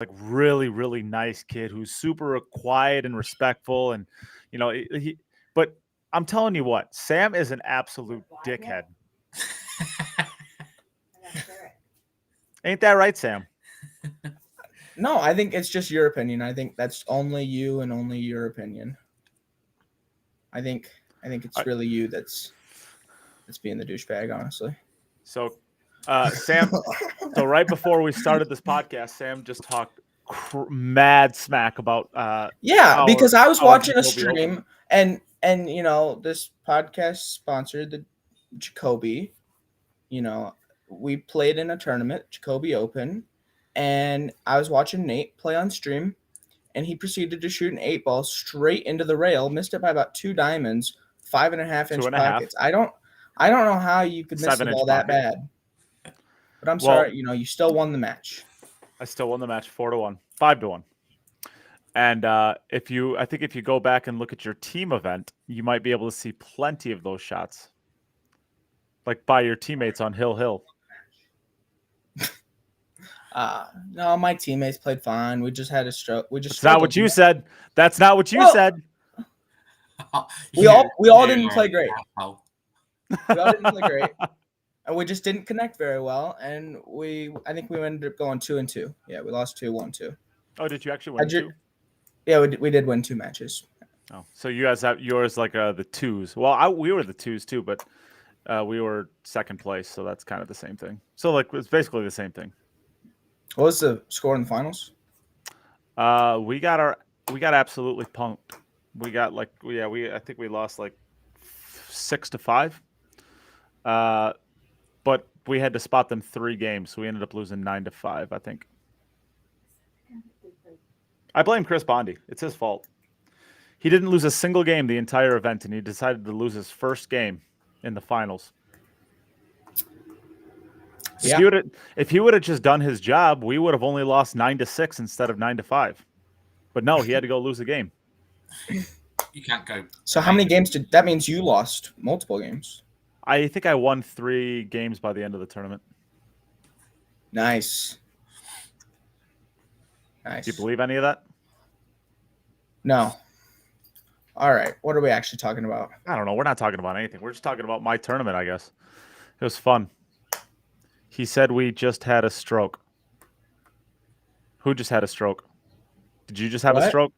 like really, really nice kid who's super quiet and respectful, and but I'm telling you what, Sam is an absolute dickhead. Ain't that right, Sam? No, I think it's just your opinion. I think that's only you and only your opinion. I think it's really you that's being the douchebag, honestly. So, Sam. So right before we started this podcast, Sam just talked mad smack about because I was our watching a Jacoby Open. stream and this podcast sponsored the Jacoby. We played in a tournament, Jacoby Open, and I was watching Nate play on stream, and he proceeded to shoot an 8-ball straight into the rail, missed it by about 2 diamonds, 5.5-inch pockets. I don't know how you could miss the ball that bad. But I'm sorry, you still won the match. I still won the match 4-1, 5-1. And if you go back and look at your team event, you might be able to see plenty of those shots, like by your teammates on Hill. No, my teammates played fine. We just had a stroke. That's not what you said. That's not what you said. We all didn't play great. We all didn't play great. And we just didn't connect very well, and I think we ended up going 2-2. Yeah, we lost 2-1-2. Oh, did you actually win 2? Yeah, we did win 2 matches. Oh, so you guys have yours like the 2s. Well, we were the 2s too, but we were second place, so that's kind of the same thing. So like it's basically the same thing. What was the score in the finals? We got absolutely punked. We got I think we lost like 6-5. But we had to spot them 3 games, so we ended up losing 9-5, I think. I blame Chris Bondi. It's his fault. He didn't lose a single game the entire event, and he decided to lose his first game in the finals. Yeah. If he would have just done his job, we would have only lost 9-6 instead of 9-5. But no, he had to go lose a game. You can't go. So how many games did that means you lost multiple games? I think I won 3 games by the end of the tournament. Nice. Do you believe any of that? No. All right. What are we actually talking about? I don't know. We're not talking about anything. We're just talking about my tournament, I guess. It was fun. He said we just had a stroke. Who just had a stroke? Did you just have a stroke?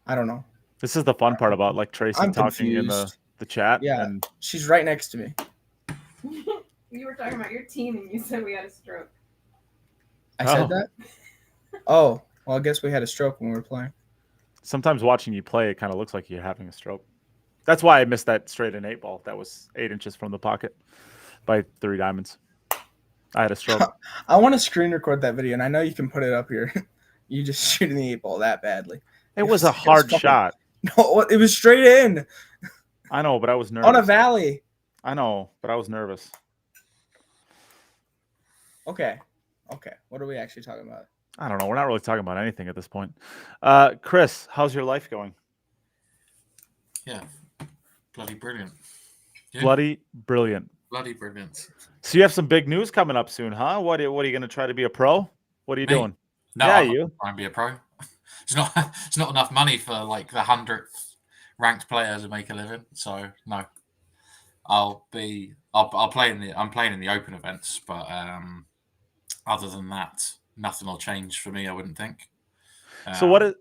I don't know. This is the fun part about like Tracy talking in the chat. Yeah, and she's right next to me. You were talking about your team and you said we had a stroke. I said that? Oh, well, I guess we had a stroke when we were playing. Sometimes watching you play, it kind of looks like you're having a stroke. That's why I missed that straight in 8-ball. That was 8 inches from the pocket by 3 diamonds. I had a stroke. I want to screen record that video, and I know you can put it up here. You just shooting the 8-ball that badly. It was a hard shot. No, it was straight in. I know, but I was nervous. On a valley. I know, but I was nervous. Okay. What are we actually talking about? I don't know. We're not really talking about anything at this point. Chris, how's your life going? Yeah. Bloody brilliant. Yeah. Bloody brilliant. Bloody brilliant. So you have some big news coming up soon, huh? What are you going to try to be a pro? What are you doing? No, I'm not trying to be a pro. It's not enough money for like the 100th ranked player to make a living. So no, I'll play I'm playing in the open events, but other than that, nothing will change for me. I wouldn't think. So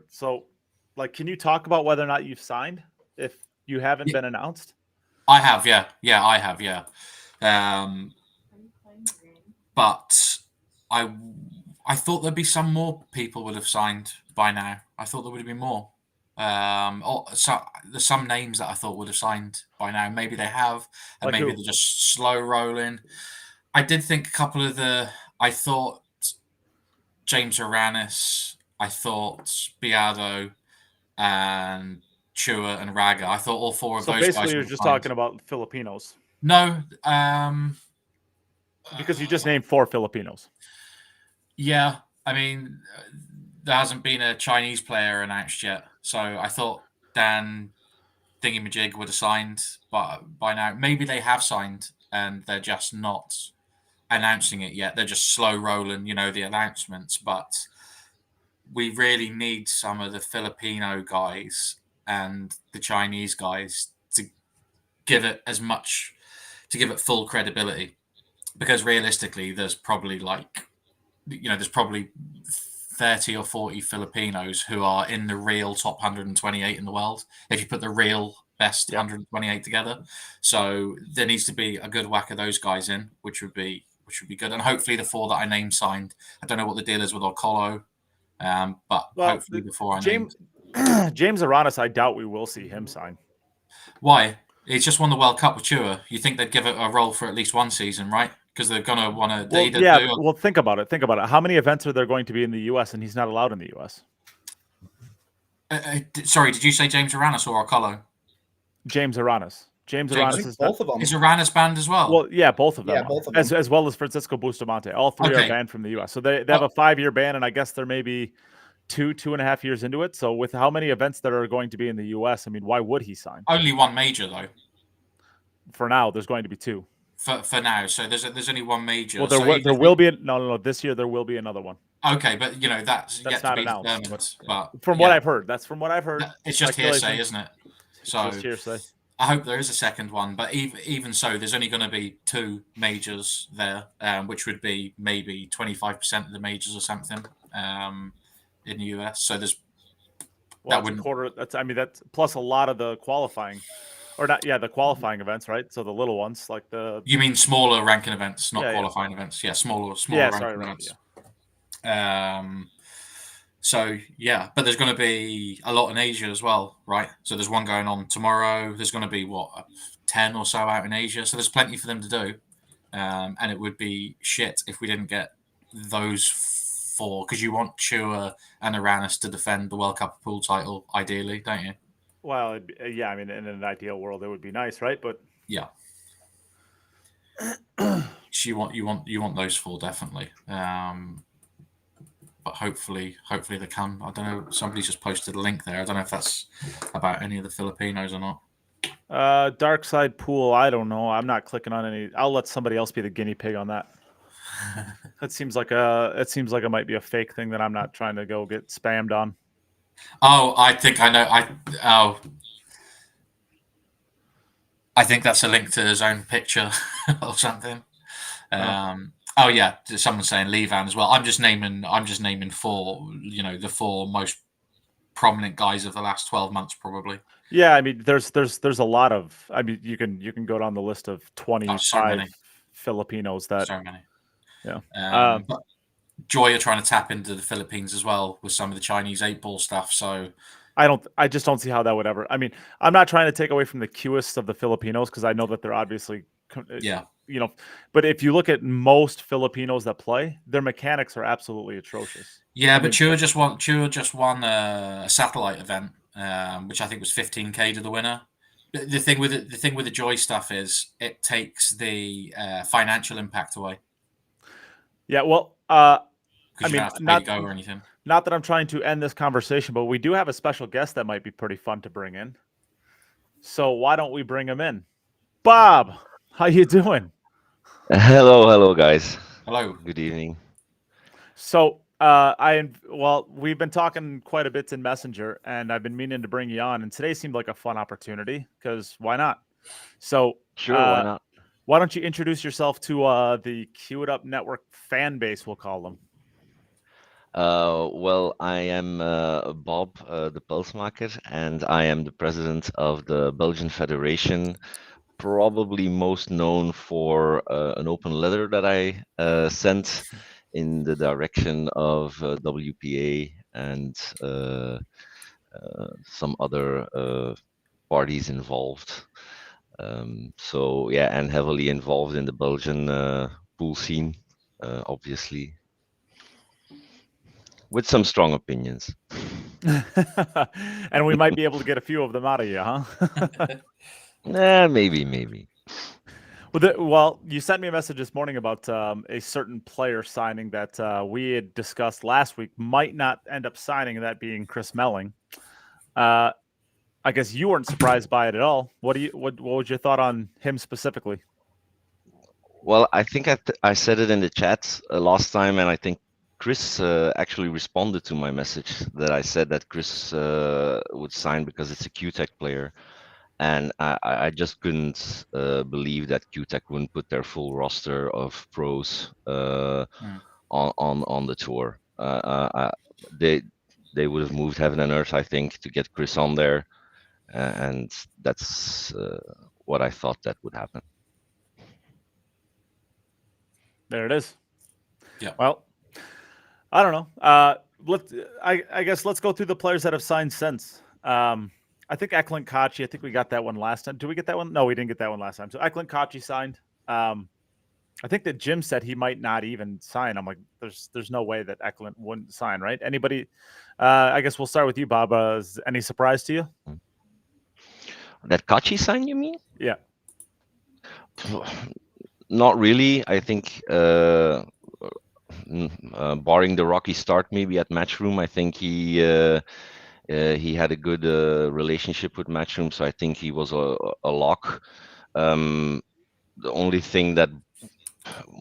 so like, can you talk about whether or not you've signed if you haven't been announced? I have, yeah, I have, yeah. But I thought there'd be some more people would have signed by now. I thought there would have been more. So there's some names that I thought would have signed by now. Maybe they have, and maybe they're just slow rolling. I did think a couple of I thought James Aranis, I thought Biado, and Chua and Raga. I thought all 4 of those guys. So basically, you're just talking about Filipinos. No, because you just named 4 Filipinos. Yeah, I mean, there hasn't been a Chinese player announced yet, so I thought Dan Thingamajig would have signed, but by now maybe they have signed. and they're just not announcing it yet. They're just slow rolling, the announcements. But we really need some of the Filipino guys and the Chinese guys to give it full credibility, because realistically, there's probably there's probably 30 or 40 Filipinos who are in the real top 128 in the world, if you put the real best 128 together. So there needs to be a good whack of those guys in, which would be good. And hopefully the 4 that I named signed. I don't know what the deal is with Okolo, but hopefully before I named James Aranis, I doubt we will see him sign. Why? He's just won the World Cup with Chua. You think they'd give it a role for at least one season, right? Because they're going to want to... Well, think about it. How many events are there going to be in the U.S. and he's not allowed in the U.S.? Sorry, did you say James Aranis or Okolo? James Aranis. Aranis is both of them. Is Aranis banned as well? Well, yeah, both of them. Yeah, both of them. As well as Francisco Bustamante. All 3 are banned from the U.S. So they have a 5-year ban, and I guess they're maybe 2.5 years into it. So with how many events that are going to be in the U.S., I mean, why would he sign? Only one major, though. For now, there's going to be 2. For now, so there's only one major. Well, there will be no. This year there will be another one. Okay, but that's yet to be determined. But from what I've heard, It's just hearsay, isn't it? So it's just hearsay. I hope there is a second one, but even so, there's only going to be 2 majors there, which would be maybe 25% of the majors or something in the US. So there's that wouldn't quarter. That's plus a lot of the qualifying. Or not, the qualifying events, right? So the little ones, like the... You mean smaller ranking events, not qualifying events. Yeah, smaller ranking events. So, but there's going to be a lot in Asia as well, right? So there's one going on tomorrow. There's going to be, 10 or so out in Asia. So there's plenty for them to do. And it would be shit if we didn't get those 4, because you want Chua and Aranis to defend the World Cup pool title, ideally, don't you? Well, in an ideal world, it would be nice, right? But you want those 4 definitely. But hopefully they come. I don't know. Somebody's just posted a link there. I don't know if that's about any of the Filipinos or not. Dark side pool. I don't know. I'm not clicking on any. I'll let somebody else be the guinea pig on that. It seems like it might be a fake thing that I'm not trying to go get spammed on. Oh, I think I know. I think that's a link to his own picture or something. Someone's saying Levan as well. I'm just naming 4. The 4 most prominent guys of the last 12 months, probably. Yeah, I mean, there's a lot of. I mean, you can go down the list of 25 Filipinos that. So many. Yeah. But Joy are trying to tap into the Philippines as well with some of the Chinese 8-ball stuff. So I just don't see how that would ever. I mean, I'm not trying to take away from the queuest of the Filipinos, because I know that they're obviously, but if you look at most Filipinos that play, their mechanics are absolutely atrocious. Yeah, but Chua just won a satellite event, which I think was 15K to the winner. The thing with the Joy stuff is it takes the financial impact away. Yeah, well, not go or anything. Not that I'm trying to end this conversation, but we do have a special guest that might be pretty fun to bring in. So why don't we bring him in? Bob, how you doing? Hello, guys. Hello. Good evening. So we've been talking quite a bit in Messenger, and I've been meaning to bring you on, and today seemed like a fun opportunity, because why not? So sure, why not? Why don't you introduce yourself to the Queue It Up Network fan base, we'll call them. Well, I am Bob, the Pulsmaker, and I am the president of the Belgian Federation, probably most known for an open letter that I sent in the direction of WPA and some other parties involved. And heavily involved in the Belgian pool scene, obviously, with some strong opinions. And we might be able to get a few of them out of you, huh? Maybe. Well, you sent me a message this morning about a certain player signing that we had discussed last week might not end up signing, that being Chris Melling. I guess you weren't surprised by it at all. What was your thought on him specifically? Well, I think I said it in the chat last time, and I think Chris actually responded to my message that I said that Chris would sign because it's a QTech player, and I just couldn't believe that QTech wouldn't put their full roster of pros on the tour. They would have moved heaven and earth, I think, to get Chris on there, and that's what I thought that would happen. There it is. Yeah. Well, I don't know. I guess let's go through the players that have signed since. I think Eklund Kochi. I think we got that one last time. Did we get that one? No, we didn't get that one last time. So Eklund Kochi signed. I think that Jim said he might not even sign. I'm like, there's no way that Eklund wouldn't sign, right? Anybody? I guess we'll start with you, Bob. Is any surprise to you? That Kachi sign, you mean? Yeah. Not really. I think, barring the rocky start, maybe at Matchroom, I think he had a good relationship with Matchroom, so I think he was a lock. The only thing that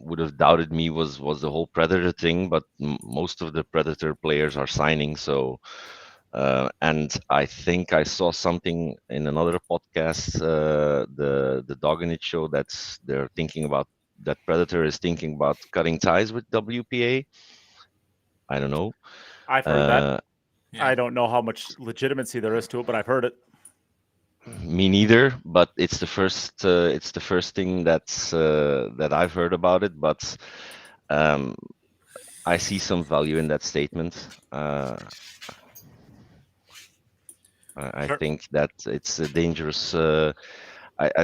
would have doubted me was the whole Predator thing, but most of the Predator players are signing, so. And I think I saw something in another podcast, the Dog in It show, they're thinking about that Predator is thinking about cutting ties with WPA. I don't know. I've heard that. Yeah. I don't know how much legitimacy there is to it, but I've heard it. Me neither, but it's the first thing that I've heard about it. But I see some value in that statement. I Sure. think that it's a dangerous. I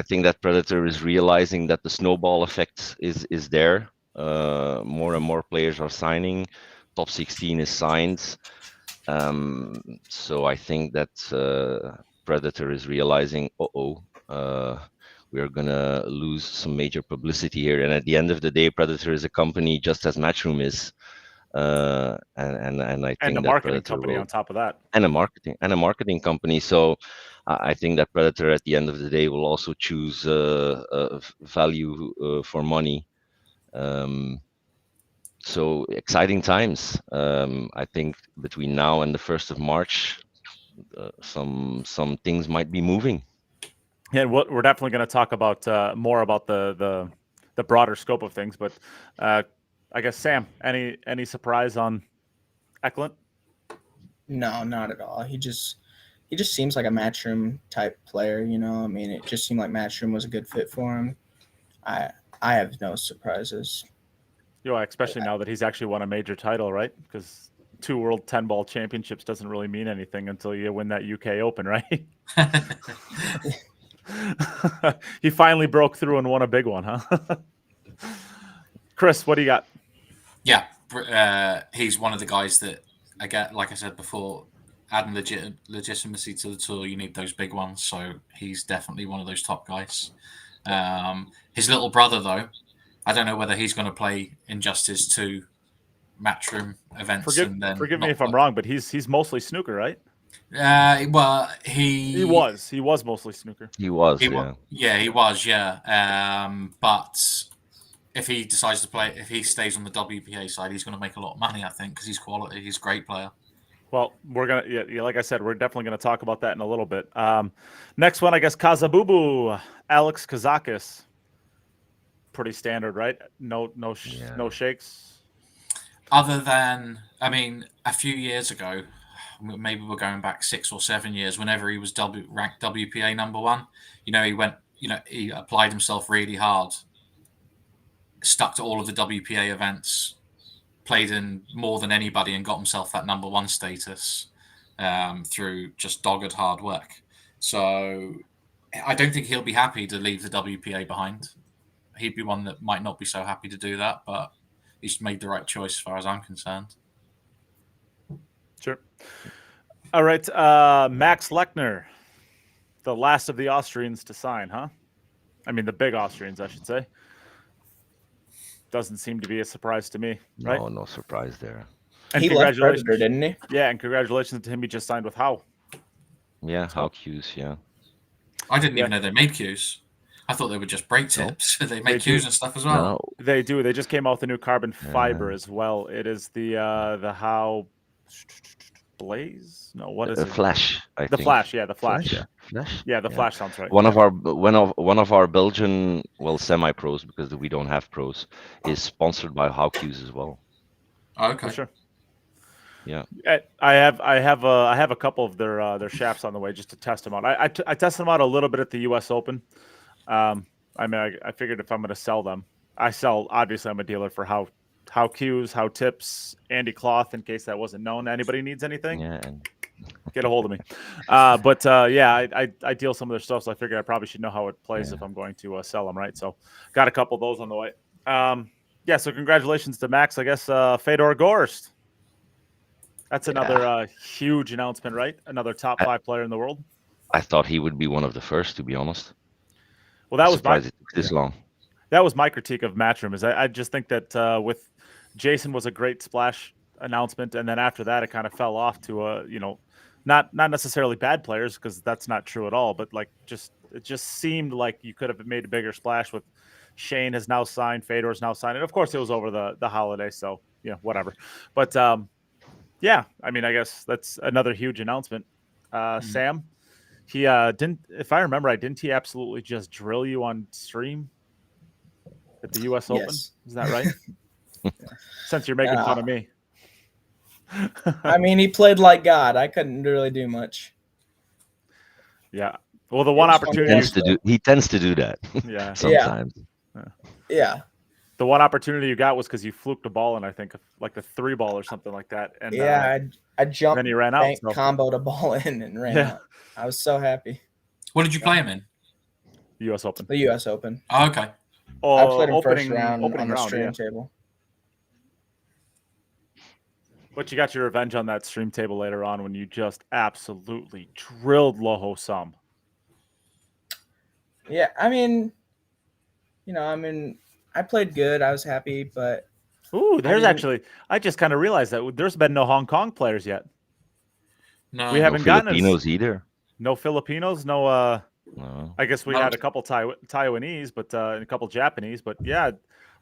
think that Predator is realizing that the snowball effect is there. More and more players are signing. Top 16 is signed. So I think that Predator is realizing, we're gonna lose some major publicity here. And at the end of the day, Predator is a company just as Matchroom is. And I think And a that marketing Predator company will, on top of that. and a marketing company. So I think that Predator at the end of the day will also choose value for money. So exciting times. I think between now and the 1st of March, some things might be moving. Yeah, and we're definitely going to talk about more about the broader scope of things. But I guess Sam, any surprise on Eklund? No, not at all. He just seems like a Matchroom type player. You know, I mean, it just seemed like Matchroom was a good fit for him. I have no surprises. You know, especially now that he's actually won a major title, right? Because 2 World 10 Ball Championships doesn't really mean anything until you win that UK Open, right? He finally broke through and won a big one, huh? Chris, what do you got? Yeah, he's one of the guys that, I get, like I said before, adding legitimacy to the tour, you need those big ones. So he's definitely one of those top guys. His little brother, though, I don't know whether he's going to play injustice to Matchroom events. Forgive me if I'm wrong, but he's mostly snooker, right? Well, He was mostly snooker. He was. But if he decides to play, if he stays on the WPA side, he's going to make a lot of money, I think, because he's quality. He's a great player. Well, we're gonna, yeah, like I said, we're definitely gonna talk about that in a little bit. Next one, I guess, Kazabubu, Alex Kazakis. Pretty standard, right? No shakes. Other than, I mean, a few years ago, maybe we're going back 6 or 7 years, whenever he was ranked WPA number 1, he applied himself really hard, stuck to all of the WPA events, played in more than anybody, and got himself that number 1 status through just dogged hard work. So I don't think he'll be happy to leave the WPA behind. He'd be one that might not be so happy to do that, but he's made the right choice as far as I'm concerned. Sure. All right. Max Lechner, the last of the Austrians to sign, huh? I mean, the big Austrians, I should say. Doesn't seem to be a surprise to me, right? No surprise there. And he left Predator, didn't he? Yeah, and congratulations to him. He just signed with Howe. Yeah, Howe Q's, yeah. I didn't even know they made Q's. I thought they would just break No. tips. They They make do. cues and stuff as well. No, They do. They just came out with the new carbon fiber Yeah. as well. It is the how Blaze? No, what is it? Flash. I The think. Flash. Yeah, the Flash. Yeah, Flash. yeah, the Flash sounds right. One yeah. of our Belgian semi-pros, because we don't have pros, is sponsored by Hawkuse as well. Okay. For sure. Yeah. I have a couple of their shafts on the way just to test them out. I tested them out a little bit at the U.S. Open. I mean, I figured if I'm going to sell them, obviously I'm a dealer for how cues, how tips, Andy Cloth, in case that wasn't known. Anybody needs anything, Yeah. And get a hold of me. I deal some of their stuff, so I figured I probably should know how it plays if I'm going to sell them, right? So got a couple of those on the way. So congratulations to Max, I guess. Fedor Gorst. That's another huge announcement, right? Another top 5 player in the world. I thought he would be one of the first, to be honest. Well, that was surprised it took this long. That was my critique of Matchroom. Is I just think that with Jason was a great splash announcement, and then after that it kind of fell off to not necessarily bad players, because that's not true at all, but like it just seemed like you could have made a bigger splash with Shane has now signed, Fedor's now signed, and of course it was over the holiday, so whatever. But I mean, I guess that's another huge announcement. Sam, he didn't, if I remember right, didn't he absolutely just drill you on stream at the U.S. Open? Yes. Is that right? Since you're making fun of me. I mean, he played like God. I couldn't really do much. Yeah. Well, the one opportunity He tends to do that. Yeah. Sometimes. Yeah. The one opportunity you got was because you fluked a ball, and I think like a 3 ball or something like that. And I jumped. then he ran out. So. Comboed a ball in and ran out. I was so happy. What did you play him in? U.S. Open. The U.S. Open. Oh, okay. I played him first round on the stream yeah. table. But you got your revenge on that stream table later on when you just absolutely drilled Loho Sum. Yeah, I mean, I played good. I was happy, but I just kind of realized that there's been no Hong Kong players yet. No, we haven't gotten Filipinos either. No Filipinos, no. No. I guess we had a couple Taiwanese, but and a couple Japanese. But yeah,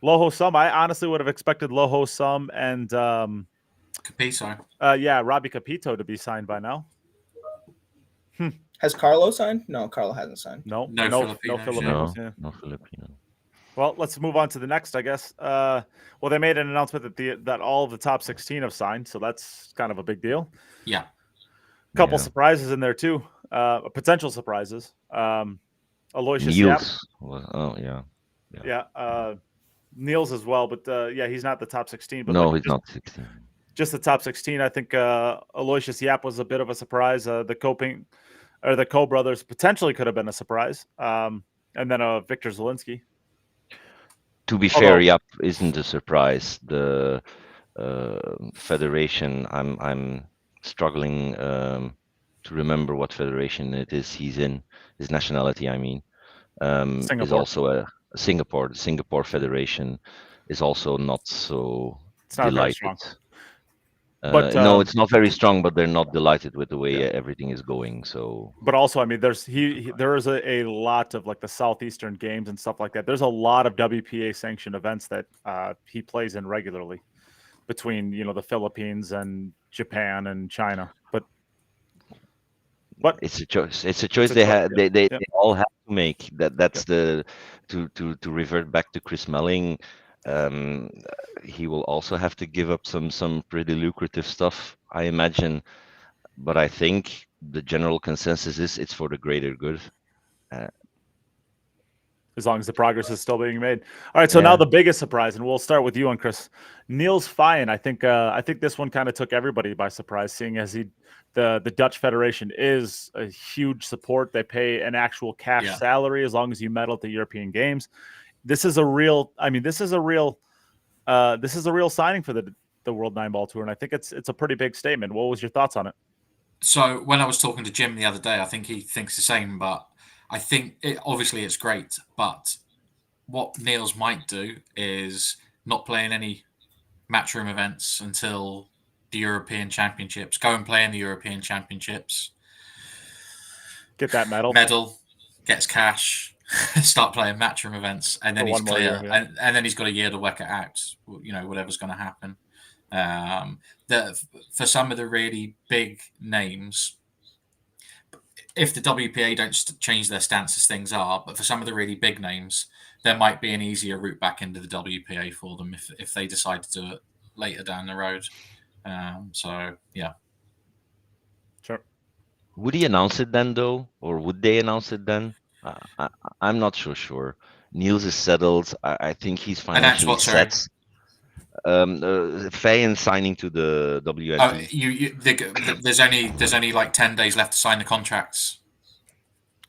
Loho Sum. I honestly would have expected Loho Sum and Capito. Robbie Capito to be signed by now. Has Carlo signed? No, Carlo hasn't signed. No Filipinos. No Filipino. Well, let's move on to the next, I guess. They made an announcement that all of the top 16 have signed, so that's kind of a big deal. Yeah. Couple surprises in there too. Potential surprises. Aloysius Niels. Yap. Niels as well, but he's not the top 16. But no, he's not 16. Just the top 16. I think Aloysius Yap was a bit of a surprise. The Ko brothers potentially could have been a surprise. And then Victor Zielinski. To be fair, Yap isn't a surprise. The federation, I'm struggling to remember what federation it is he's in. His nationality, I mean, is also a Singapore. The Singapore Federation is also not so delighted. But no, it's not very strong, but they're not delighted with the way everything is going. So, but also, I mean, there is a lot of like the Southeastern Games and stuff like that. There's a lot of WPA sanctioned events that he plays in regularly between the Philippines and Japan and China. But it's a choice. It's a choice they all have to make. That's to revert back to Chris Melling. He will also have to give up some pretty lucrative stuff, I imagine. But I think the general consensus is it's for the greater good. As long as the progress is still being made. All right, so now the biggest surprise, and we'll start with you and Chris. Niels Feijen, I think this one kind of took everybody by surprise, seeing as the Dutch Federation is a huge support. They pay an actual cash salary as long as you medal at the European Games. This is a real signing for the World 9-Ball Tour, and I think it's a pretty big statement. What was your thoughts on it? So when I was talking to Jim the other day, I think he thinks the same, but I think obviously it's great, but what Niels might do is not play in any Matchroom events until the European Championships. Go and play in the European Championships. Get that medal. Gets cash. start playing Matchroom events, and then For he's one more clear, year, yeah. and then he's got a year to work it out. Whatever's going to happen. For some of the really big names, if the WPA don't change their stance as things are, but for some of the really big names, there might be an easier route back into the WPA for them if they decide to do it later down the road. So yeah. Sure. Would he announce it then, though, or would they announce it then? I'm not so sure. Niels is settled. I think he's Announce financially what, sorry? set. Faye signing to the WNT. There's only like 10 days left to sign the contracts.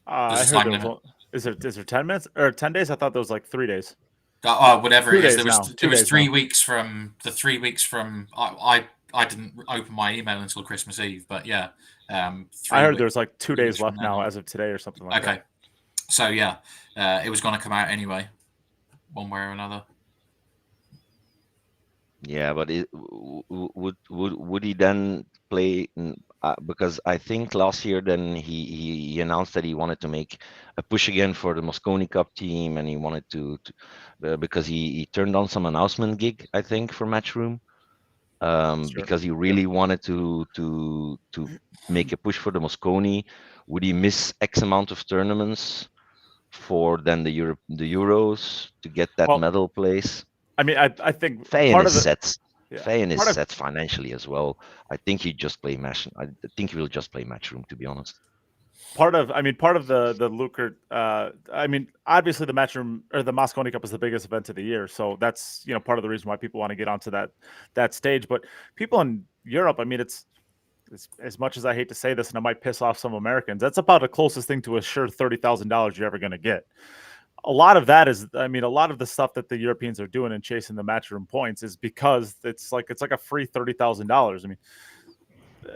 I There's a heard time there was. limit. Is there 10 minutes or 10 days? I thought there was like 3 days. Whatever 2 it is. days now. There was 3 now. weeks from the 3 weeks from I didn't open my email until Christmas Eve, but yeah. I heard there's like 2 3 days weeks from left now now. as of today or something like that. Okay. So yeah, it was going to come out anyway, one way or another. Yeah, but would he then play? Because I think last year then he announced that he wanted to make a push again for the Mosconi Cup team, and he wanted to because he turned on some announcement gig, I think, for Matchroom, Sure. because he really wanted to make a push for the Mosconi. Would he miss X amount of tournaments for then the Euros to get that Well, medal place? I mean, I think Fayen part is of the set. yeah, Fayen is part of- set financially as well. I think he just play Match. I think he will just play Matchroom, to be honest. part of the lucre. I mean, obviously the Matchroom or the Mosconi Cup is the biggest event of the year, so that's part of the reason why people want to get onto that stage. But people in Europe, I mean, it's as much as I hate to say this, and I might piss off some Americans, that's about the closest thing to a sure $30,000 you're ever going to get. A lot of that is, I mean, a lot of the stuff that the Europeans are doing and chasing the Matchroom points is because it's like a free $30,000. I mean,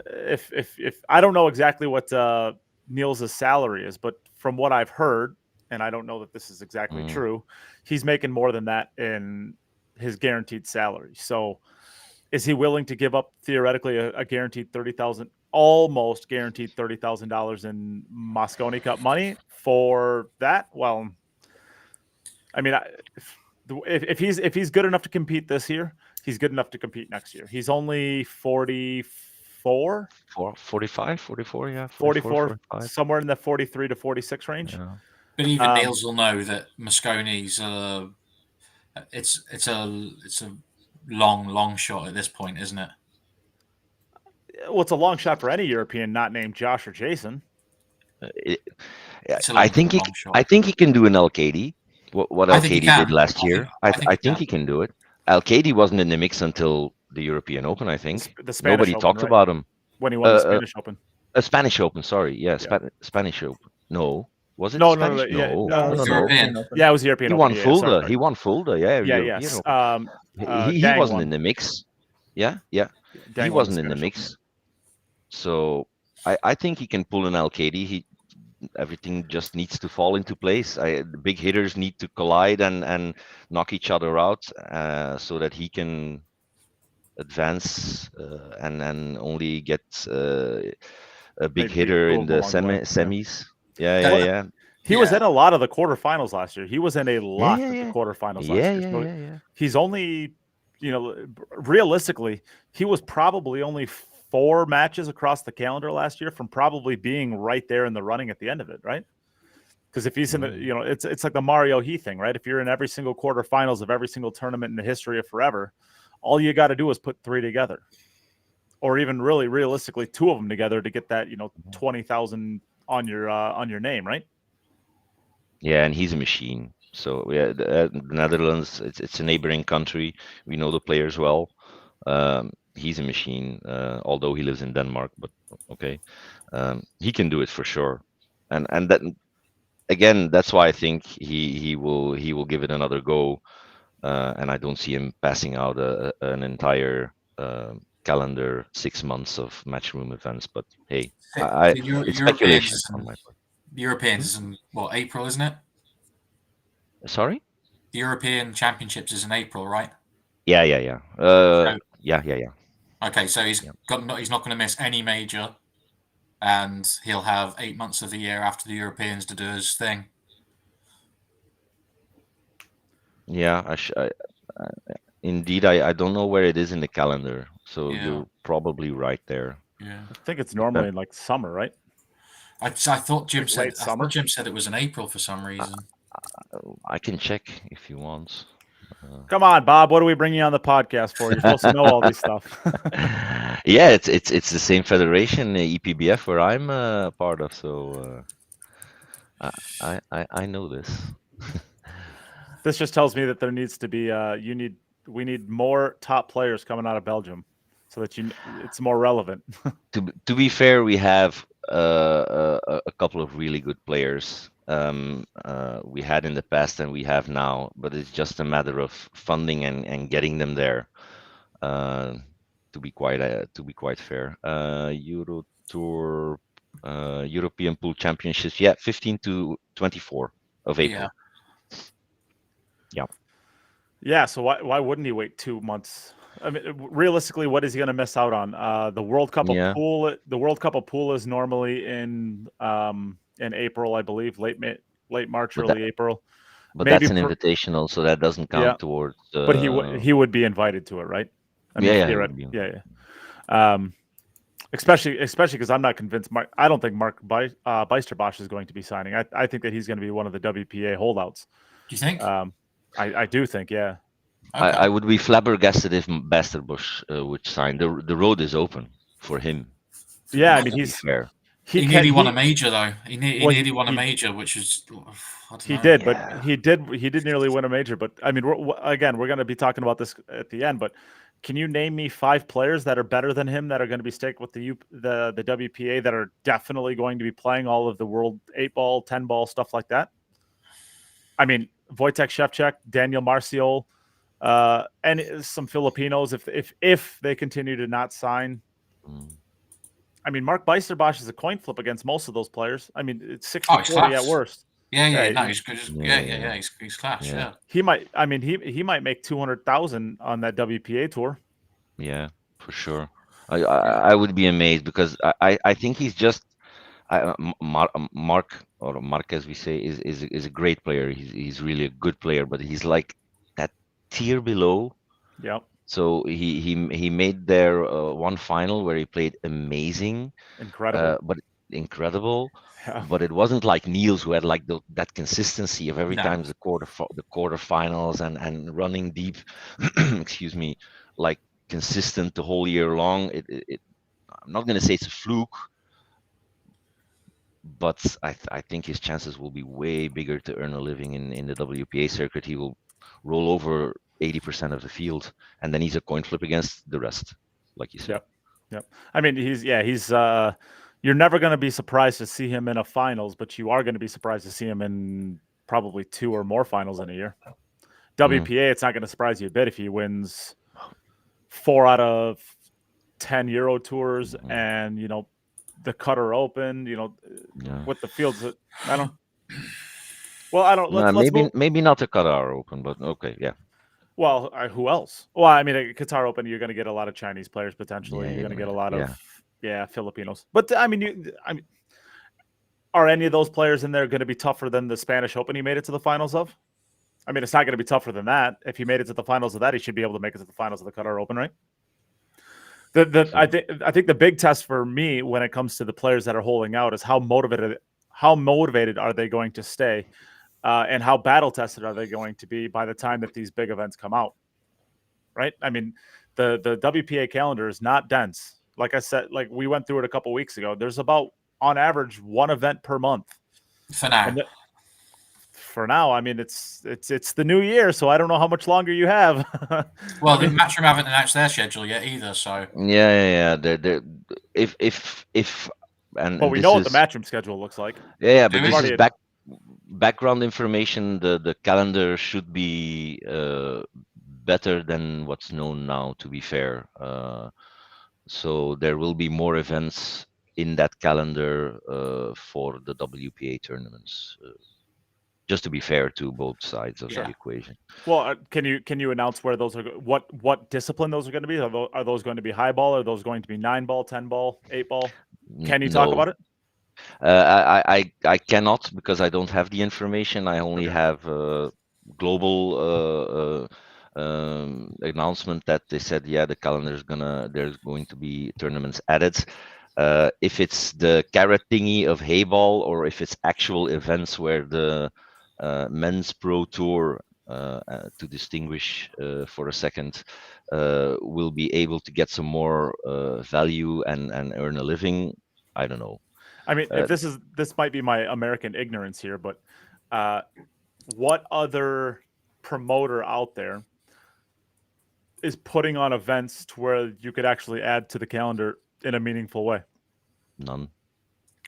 if I don't know exactly what Niels' salary is, but from what I've heard, and I don't know that this is exactly true, he's making more than that in his guaranteed salary. So is he willing to give up theoretically a guaranteed almost guaranteed $30,000 in Mosconi Cup money for that? Well, I mean, if he's good enough to compete this year, he's good enough to compete next year. He's only 44, 45, 44, yeah, 44, 45. somewhere in the 43 to 46 range. Yeah. But even Niels will know that Mosconi's it's a long shot at this point, isn't it? Well, it's a long shot for any European not named Josh or Jason. I think he can do an LKD. What LKD did last year. I think he can do it. LKD wasn't in the mix until the European Open, I think. The Spanish Nobody Open, talked right? about him. When he won the Spanish Open. A Spanish Open, sorry. Yeah, Spanish Open. No. Was it No, Spanish? no. No. European. Yeah, it was the European Open. He won Fulda. Yeah, yes. He wasn't in the mix. Yeah. He wasn't in the mix. So I think he can pull an LKD. Everything just needs to fall into place. The big hitters need to collide and knock each other out so that he can advance and only get a big hitter in the semis. Yeah. He was in a lot of the quarterfinals last year. He was in a lot of the quarterfinals last year. So Yeah. He's only, realistically, he was probably only 4 matches across the calendar last year from probably being right there in the running at the end of it, right? Because if he's in the, it's like the Mario He thing, right? If you're in every single quarterfinals of every single tournament in the history of forever, all you got to do is put 3 together, or even really realistically 2 of them together to get that 20,000 on your name, right? Yeah, and he's a machine. So yeah, the Netherlands, it's a neighboring country. We know the players well. He's a machine, although he lives in Denmark. But okay, he can do it for sure. And that again, that's why I think he will give it another go. And I don't see him passing out an entire calendar 6 months of Matchroom events. But hey, it's speculation on my part. The Europeans is in April, isn't it? Sorry? The European Championships is in April, right? Yeah. Yeah. Okay, so he's not going to miss any major, and he'll have 8 months of the year after the Europeans to do his thing. Yeah, indeed, I don't know where it is in the calendar, so Yeah. you're probably right there. Yeah. I think it's normally in like summer, right? I thought Jim Like said. late summer? Jim said it was in April for some reason. I can check if you want. Come on, Bob. What are we bringing you on the podcast for? You're supposed to know all these stuff. Yeah, it's the same federation, EPBF, where I'm part of. So I know this. This just tells me that there needs to be we need more top players coming out of Belgium, so that it's more relevant. To be fair, we have a couple of really good players. We had in the past and we have now, but it's just a matter of funding and getting them there. To be quite fair, Euro Tour, European Pool Championships, yeah, 15 to 24 of April. Yeah. Yeah. So why wouldn't he wait 2 months? I mean, realistically, what is he going to miss out on? The World Cup Yeah. of Pool. The World Cup of Pool is normally in April, I believe, late March, But early April. But Maybe that's an invitational, so that doesn't count Yeah. towards. But he would be invited to it, right? I mean, Yeah, he would be. yeah. Especially because I'm not convinced. I don't think Mark Beisterbosch is going to be signing. I think that he's going to be one of the WPA holdouts. Do you think? I do think, yeah. Okay. I would be flabbergasted if Beisterbosch would sign. The road is open for him. Yeah, I Well, mean, To be fair. he nearly won a major though. He nearly won a he- major, which is I don't He know. did, Yeah. but he did nearly win a major. But I mean, we're going to be talking about this at the end. But can you name me 5 players that are better than him that are going to be staked with the WPA that are definitely going to be playing all of the World 8-ball, 10-ball stuff like that? I mean, Wojtek Szewczak, Daniel Marciol, and some Filipinos if they continue to not sign. Mm. I mean, Mark Beisterbosch is a coin flip against most of those players. I mean, it's 60-40 he's at class. worst. Yeah, no, he- he's good. Yeah, Yeah, he's class. Yeah. Yeah. He might. I mean, he might make 200,000 on that WPA tour. Yeah, for sure. I would be amazed because I think he's just Mark, or Mark as we say, is a great player. He's really a good player, but he's like that tier below. Yep. So he made their one final where he played amazing, Incredible. incredible. Yeah. But it wasn't like Niels, who had like that consistency of every No. time the quarterfinals and running deep. Excuse me, like consistent the whole year long. I'm not going to say it's a fluke, but I think his chances will be way bigger to earn a living in the WPA circuit. He will roll over 80% of the field, and then he's a coin flip against the rest, like you said. Yep. I mean, he's you're never going to be surprised to see him in a finals, but you are going to be surprised to see him in probably 2 or more finals in a year. WPA, it's not going to surprise you a bit if he wins 4 out of 10 Euro tours and, the Qatar Open, Yeah. with the fields that I don't. Well, I don't. Let's maybe move. maybe not the Qatar Open, but okay, yeah. Well, who else? Well, I mean, at Qatar Open, you're going to get a lot of Chinese players potentially. Yeah, You're going to get a yeah. lot of Filipinos. But I mean, are any of those players in there going to be tougher than the Spanish Open he made it to the finals of? I mean, it's not going to be tougher than that. If he made it to the finals of that, he should be able to make it to the finals of the Qatar Open, right? I think the big test for me when it comes to the players that are holding out is how motivated are they going to stay, and how battle tested are they going to be by the time that these big events come out, right? I mean, the WPA calendar is not dense. Like I said, like we went through it a couple weeks ago. There's about on average 1 event per month For now. For now, I mean, it's the new year, so I don't know how much longer you have. Well, the Matchroom haven't announced their schedule yet either, so Yeah. They're, if and Well, we this know what is- the Matchroom schedule looks like. Yeah, Do but we? this is background information. The calendar should be better than what's known now, to be fair. So there will be more events in that calendar for the WPA tournaments. Just to be fair to both sides of Yeah. the equation. Well, can you announce where those are? What discipline those are going to be? Are those going to be high ball? Are those going to be 9-ball, 10-ball, 8-ball? Can you talk No. about it? I cannot because I don't have the information. I only have global announcement that they said, yeah, the calendar is there's going to be tournaments added. If it's the carrot thingy of Hayball, or if it's actual events where the men's pro tour, to distinguish for a second, will be able to get some more value and earn a living, I don't know. I mean, if this might be my American ignorance here, but what other promoter out there is putting on events to where you could actually add to the calendar in a meaningful way? None.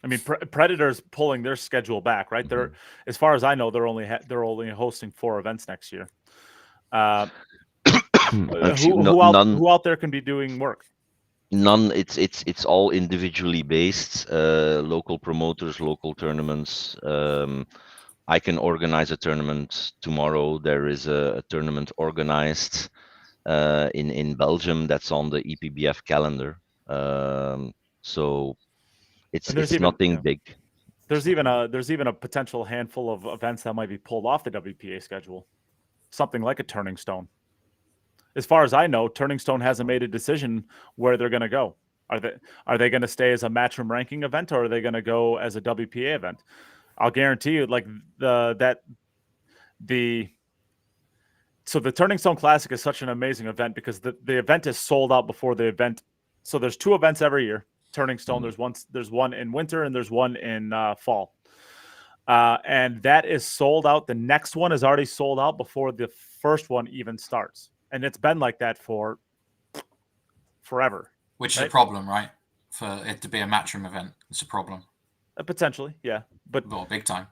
I mean, Predator's pulling their schedule back, right? They're, as far as I know, they're only hosting 4 events next year. Who out there can be doing work? None. It's all individually based. Local promoters, local tournaments. I can organize a tournament tomorrow. There is a tournament organized in Belgium that's on the EPBF calendar. So it's nothing big. There's even a potential handful of events that might be pulled off the WPA schedule. Something like a Turning Stone. As far as I know, Turning Stone hasn't made a decision where they're going to go. Are they going to stay as a Matchroom ranking event, or are they going to go as a WPA event? I'll guarantee you, like the Turning Stone Classic is such an amazing event because the event is sold out before the event. So there's 2 events every year. Turning Stone, there's one in winter and there's one in fall. And that is sold out. The next one is already sold out before the first one even starts. And it's been like that for forever. Which is a problem, right? For it to be a Matchroom event, it's a problem. Potentially, yeah. But big time.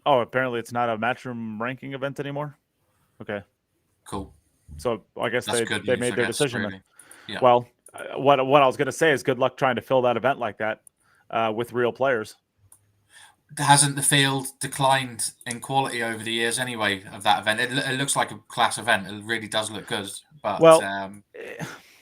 Apparently it's not a Matchroom ranking event anymore. Okay. Cool. So I guess they made their decision. Really. Yeah. Well, what I was going to say is good luck trying to fill that event like that with real players. Hasn't the field declined in quality over the years anyway of that event? It looks like a class event. It really does look good. But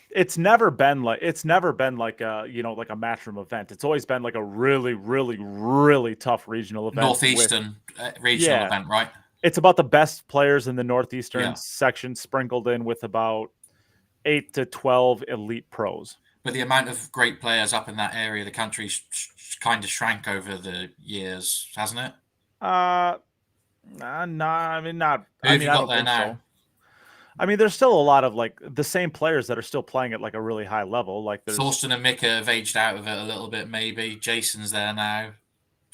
it's never been like a Matchroom event. It's always been like a really, really, really tough regional event. Northeastern regional event, right? It's about the best players in the Northeastern section sprinkled in with about 8 to 12 elite pros. But the amount of great players up in that area, the country kind of shrank over the years, hasn't it? No, I mean, not. Who have you got there now? So. I mean, there's still a lot of like the same players that are still playing at like a really high level. Like Thorsten and Mika have aged out of it a little bit, maybe. Jason's there now.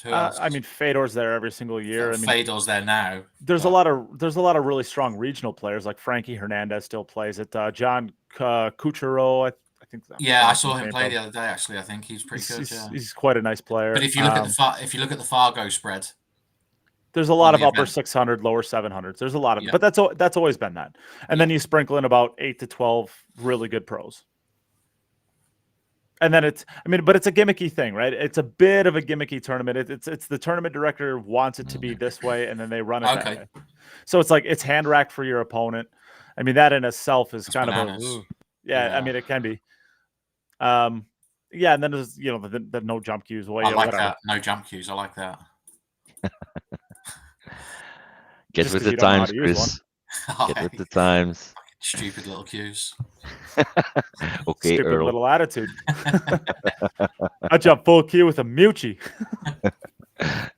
Who else? I mean, Fedor's there every single year. Fedor's there now. There's a lot of really strong regional players. Like Frankie Hernandez still plays it. John Kuchero, I think. Yeah, I saw him play the other day. Actually, I think he's pretty good. He's quite a nice player. But if you look at the Fargo spread, there's a lot of upper 600, lower 700s. There's a lot of, but that's always been that. And then you sprinkle in about 8 to 12 really good pros. And then but it's a gimmicky thing, right? It's a bit of a gimmicky tournament. It's the tournament director wants it to be this way, and then they run it that way. So it's like it's hand racked for your opponent. I mean, that in itself is kind of I mean, it can be. And then there's the no jump cues way. I like that. No jump cues. I like that. Get with the times, Chris. Get with the times. Stupid little cues. Okay, stupid Earl. Little attitude. I jump full queue with a Mucci. I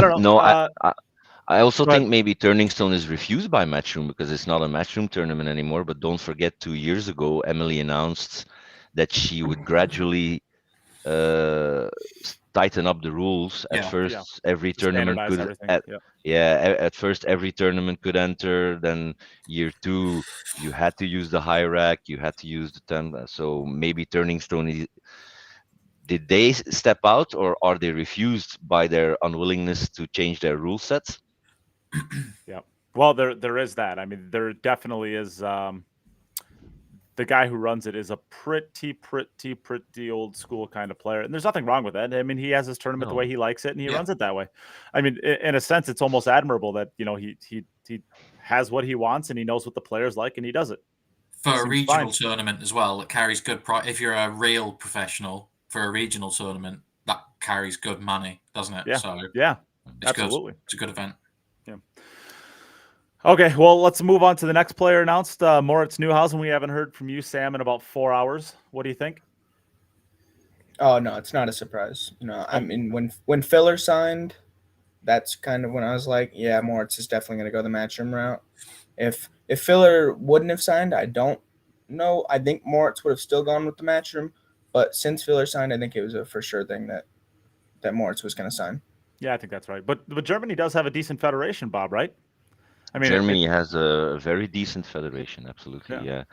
don't know. No, I also think maybe Turning Stone is refused by Matchroom because it's not a Matchroom tournament anymore. But don't forget, 2 years ago, Emily announced that she would gradually tighten up the rules. At first, every tournament could. At first, every tournament could enter. Then year 2, you had to use the high rack. You had to use the 10. So maybe Turning Stone did they step out, or are they refused by their unwillingness to change their rule sets? Yeah. Well, there is that. I mean, there definitely is. The guy who runs it is a pretty old school kind of player, and there's nothing wrong with that. I mean, he has his tournament the way he likes it, and he runs it that way. I mean, in a sense, it's almost admirable that he has what he wants, and he knows what the players like, and he does it. For a regional tournament as well, it carries good price. If you're a real professional for a regional tournament, that carries good money, doesn't it? Yeah. So yeah, it's absolutely. good. It's a good event. Okay, well, let's move on to the next player announced, Moritz Neuhausen. We haven't heard from you, Sam, in about 4 hours. What do you think? Oh no, it's not a surprise. I mean, when Filler signed, that's kind of when I was like, yeah, Moritz is definitely going to go the Matchroom route. If Filler wouldn't have signed, I don't know. I think Moritz would have still gone with the Matchroom, but since Filler signed, I think it was a for sure thing that Moritz was going to sign. Yeah, I think that's right. But Germany does have a decent federation, Bob, right? I mean, Germany has a very decent federation. Absolutely, Yeah. yeah.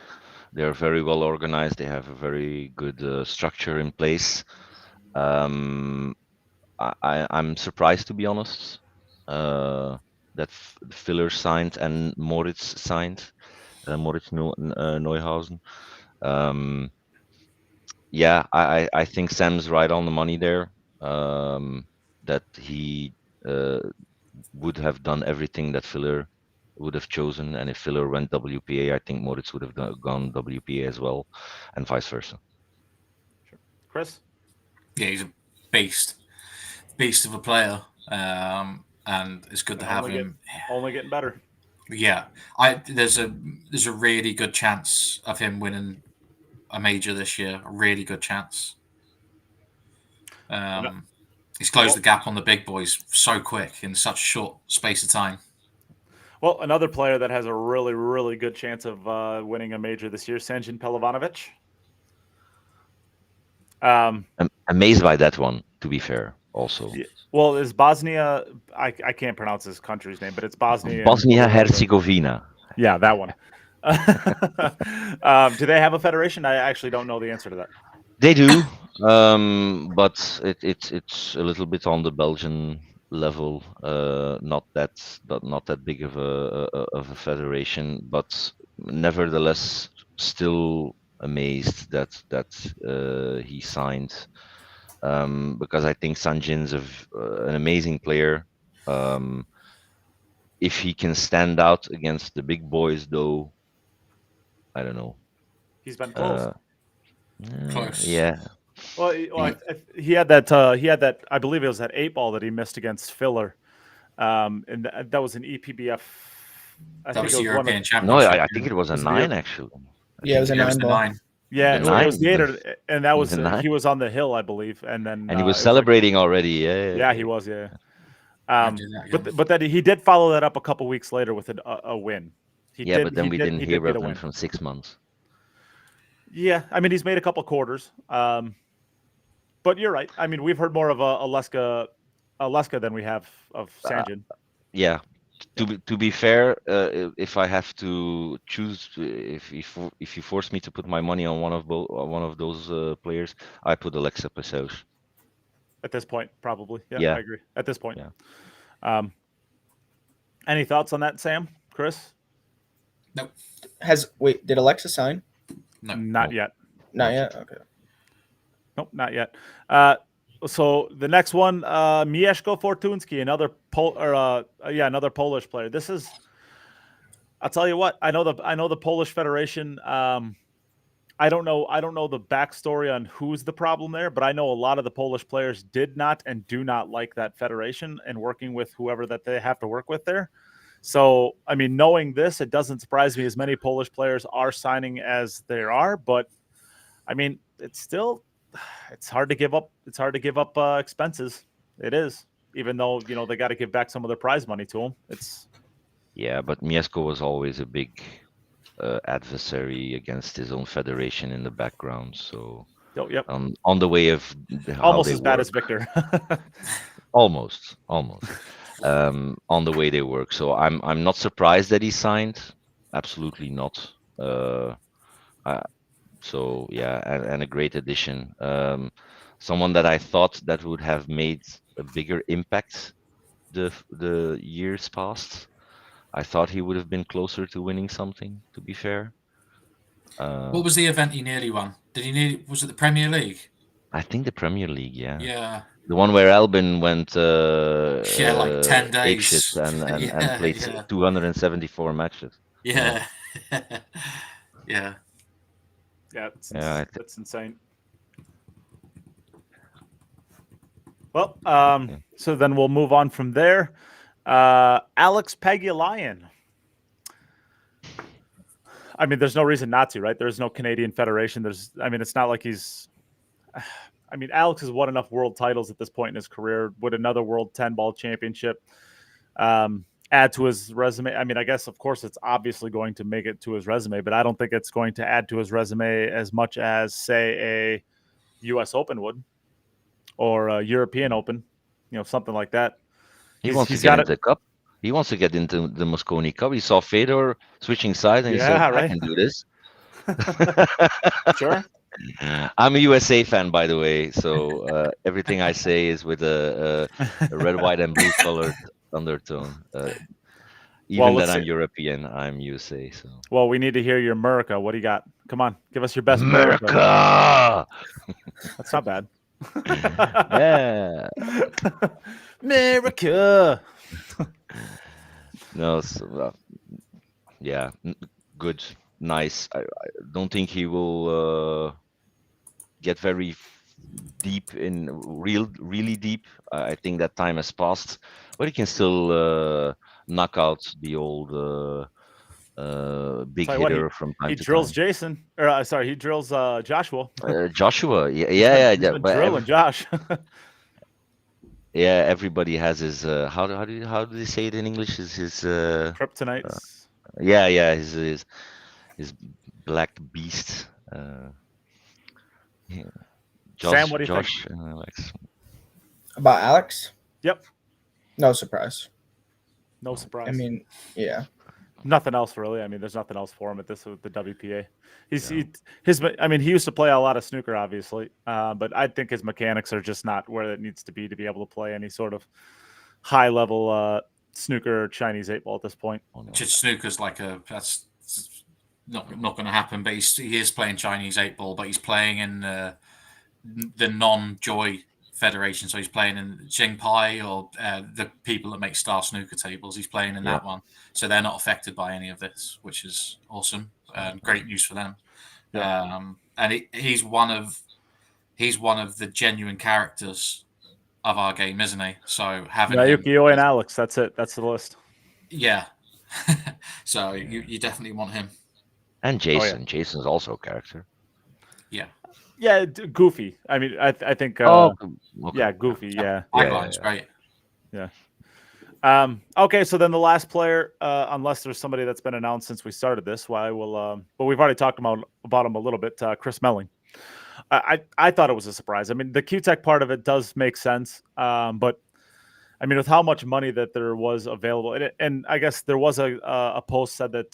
They're very well organized. They have a very good structure in place. I'm surprised, to be honest, that Filler signed and Moritz signed, Moritz Neuhausen. Yeah, I think Sam's right on the money there. That he would have done everything that Filler would have chosen, and if Filler went WPA, I think Moritz would have gone WPA as well, and vice versa. Chris? Yeah, he's a beast of a player, and it's good to have him. Only getting better. Yeah, there's a really good chance of him winning a major this year. A really good chance. He's closed the gap on the big boys so quick in such a short space of time. Well, another player that has a really, really good chance of winning a major this year, Sanjin Pelovanovic. I'm amazed by that one, to be fair, also. Yeah. Well, is Bosnia, I can't pronounce this country's name, but it's Bosnia. Bosnia-Herzegovina. Yeah, that one. Do they have a federation? I actually don't know the answer to that. They do, but it's a little bit on the Belgian level. Not that big of a federation, but nevertheless, still amazed that he signed. Because I think Sanjin's an amazing player. If he can stand out against the big boys, though, I don't know. He's been close. Close. Yeah. Well, he had that. I believe it was that 8-ball that he missed against Filler, and that was an EPBF. That was the European No, Championship. I think it was a 9 actually. Yeah, it was a Yeah, it was 9 the ball. 9. Yeah, The it was the 8, nine. and that was The nine. he was on the hill, I believe, and then And he was it celebrating already. Yeah. Yeah, he was. Yeah. I'll do that again. But that he did follow that up a couple weeks later with a win. But then we didn't hear of him from 6 months. Yeah, I mean he's made a couple quarters. But you're right. I mean we've heard more of Aleska than we have of Sanjin. Yeah. To be fair, if I have to choose, if you force me to put my money on one of those players, I put Alexa Passos. At this point, probably. Yeah. I agree. At this point. Yeah. Any thoughts on that, Sam? Chris? Nope. Did Alexa sign? No. Not yet. Not yet. Okay. Nope, not yet. So the next one, Mieszko Fortunski, another Polish player. This is, I'll tell you what, I know the Polish Federation. I don't know the backstory on who's the problem there, but I know a lot of the Polish players did not and do not like that federation and working with whoever that they have to work with there. So, I mean, knowing this, it doesn't surprise me as many Polish players are signing as there are, but I mean, it's hard to give up. It's hard to give up expenses. It is, even though, they got to give back some of their prize money to them. Yeah, but Mieszko was always a big adversary against his own federation in the background. So yep. On the way of almost as bad as Victor. almost. On the way they work. So I'm not surprised that he signed. Absolutely not. So yeah, and a great addition. Someone that I thought that would have made a bigger impact the years past. I thought he would have been closer to winning something, to be fair. What was the event he nearly won? Was it the Premier League? I think the Premier League, yeah. Yeah. The one where Albin went like 10 days apeshit and played 274 matches. Yeah. Yeah. Yeah, that's insane. Well, so then we'll move on from there. Alex Pagulayan. I mean, there's no reason not to, right? There's no Canadian Federation. It's not like he's. I mean, Alex has won enough world titles at this point in his career. Would another World 10-ball championship add to his resume? I mean, I guess, of course, it's obviously going to make it to his resume, but I don't think it's going to add to his resume as much as, say, a U.S. Open would or a European Open, something like that. He wants to get into the Cup. He wants to get into the Mosconi Cup. He saw Fedor switching sides, and he said, right? I can do this. Sure. I'm a USA fan, by the way, so everything I say is with a red, white, and blue colored undertone. Even that I'm European, I'm USA. So. Well, we need to hear your America. What do you got? Come on, give us your best America. That's not bad. Yeah. America. No, so, yeah, good, nice. I don't think he will get very deep in really deep. I think that time has passed, but he can still knock out the old big hitter from time to time. He drills Jason, or sorry, he drills Joshua. Joshua, yeah. But drilling Josh. Yeah, everybody has his how do they say it in English? His kryptonite. Yeah, his black beast. Yeah. Sam, what do you Josh think? And Alex. About Alex? Yep. No surprise. No surprise. I mean, yeah. Nothing else really. I mean, there's nothing else for him at this with the WPA. He used to play a lot of snooker, obviously, but I think his mechanics are just not where it needs to be able to play any sort of high level snooker Chinese 8-ball at this point. Snooker's that's not going to happen. But he is playing Chinese 8-ball, but he's playing in the non-Joy Federation. So he's playing in Jingpai or the people that make Star Snooker tables. He's playing in that one, so they're not affected by any of this, which is awesome and great news for them. Yeah. And he's one of the genuine characters of our game, isn't he? So having Yuki-Oi and Alex, that's it. That's the list. Yeah. So you definitely want him. And Jason. Oh, yeah. Jason's also a character. Yeah. Yeah, goofy. I mean, I think. Okay. Yeah, goofy. Yeah. Eyelight's great. Yeah. Okay, so then the last player, unless there's somebody that's been announced since we started this, but we've already talked about him a little bit. Chris Melling. I thought it was a surprise. I mean, the Q-Tech part of it does make sense, but I mean, with how much money that there was available, and I guess there was a post said that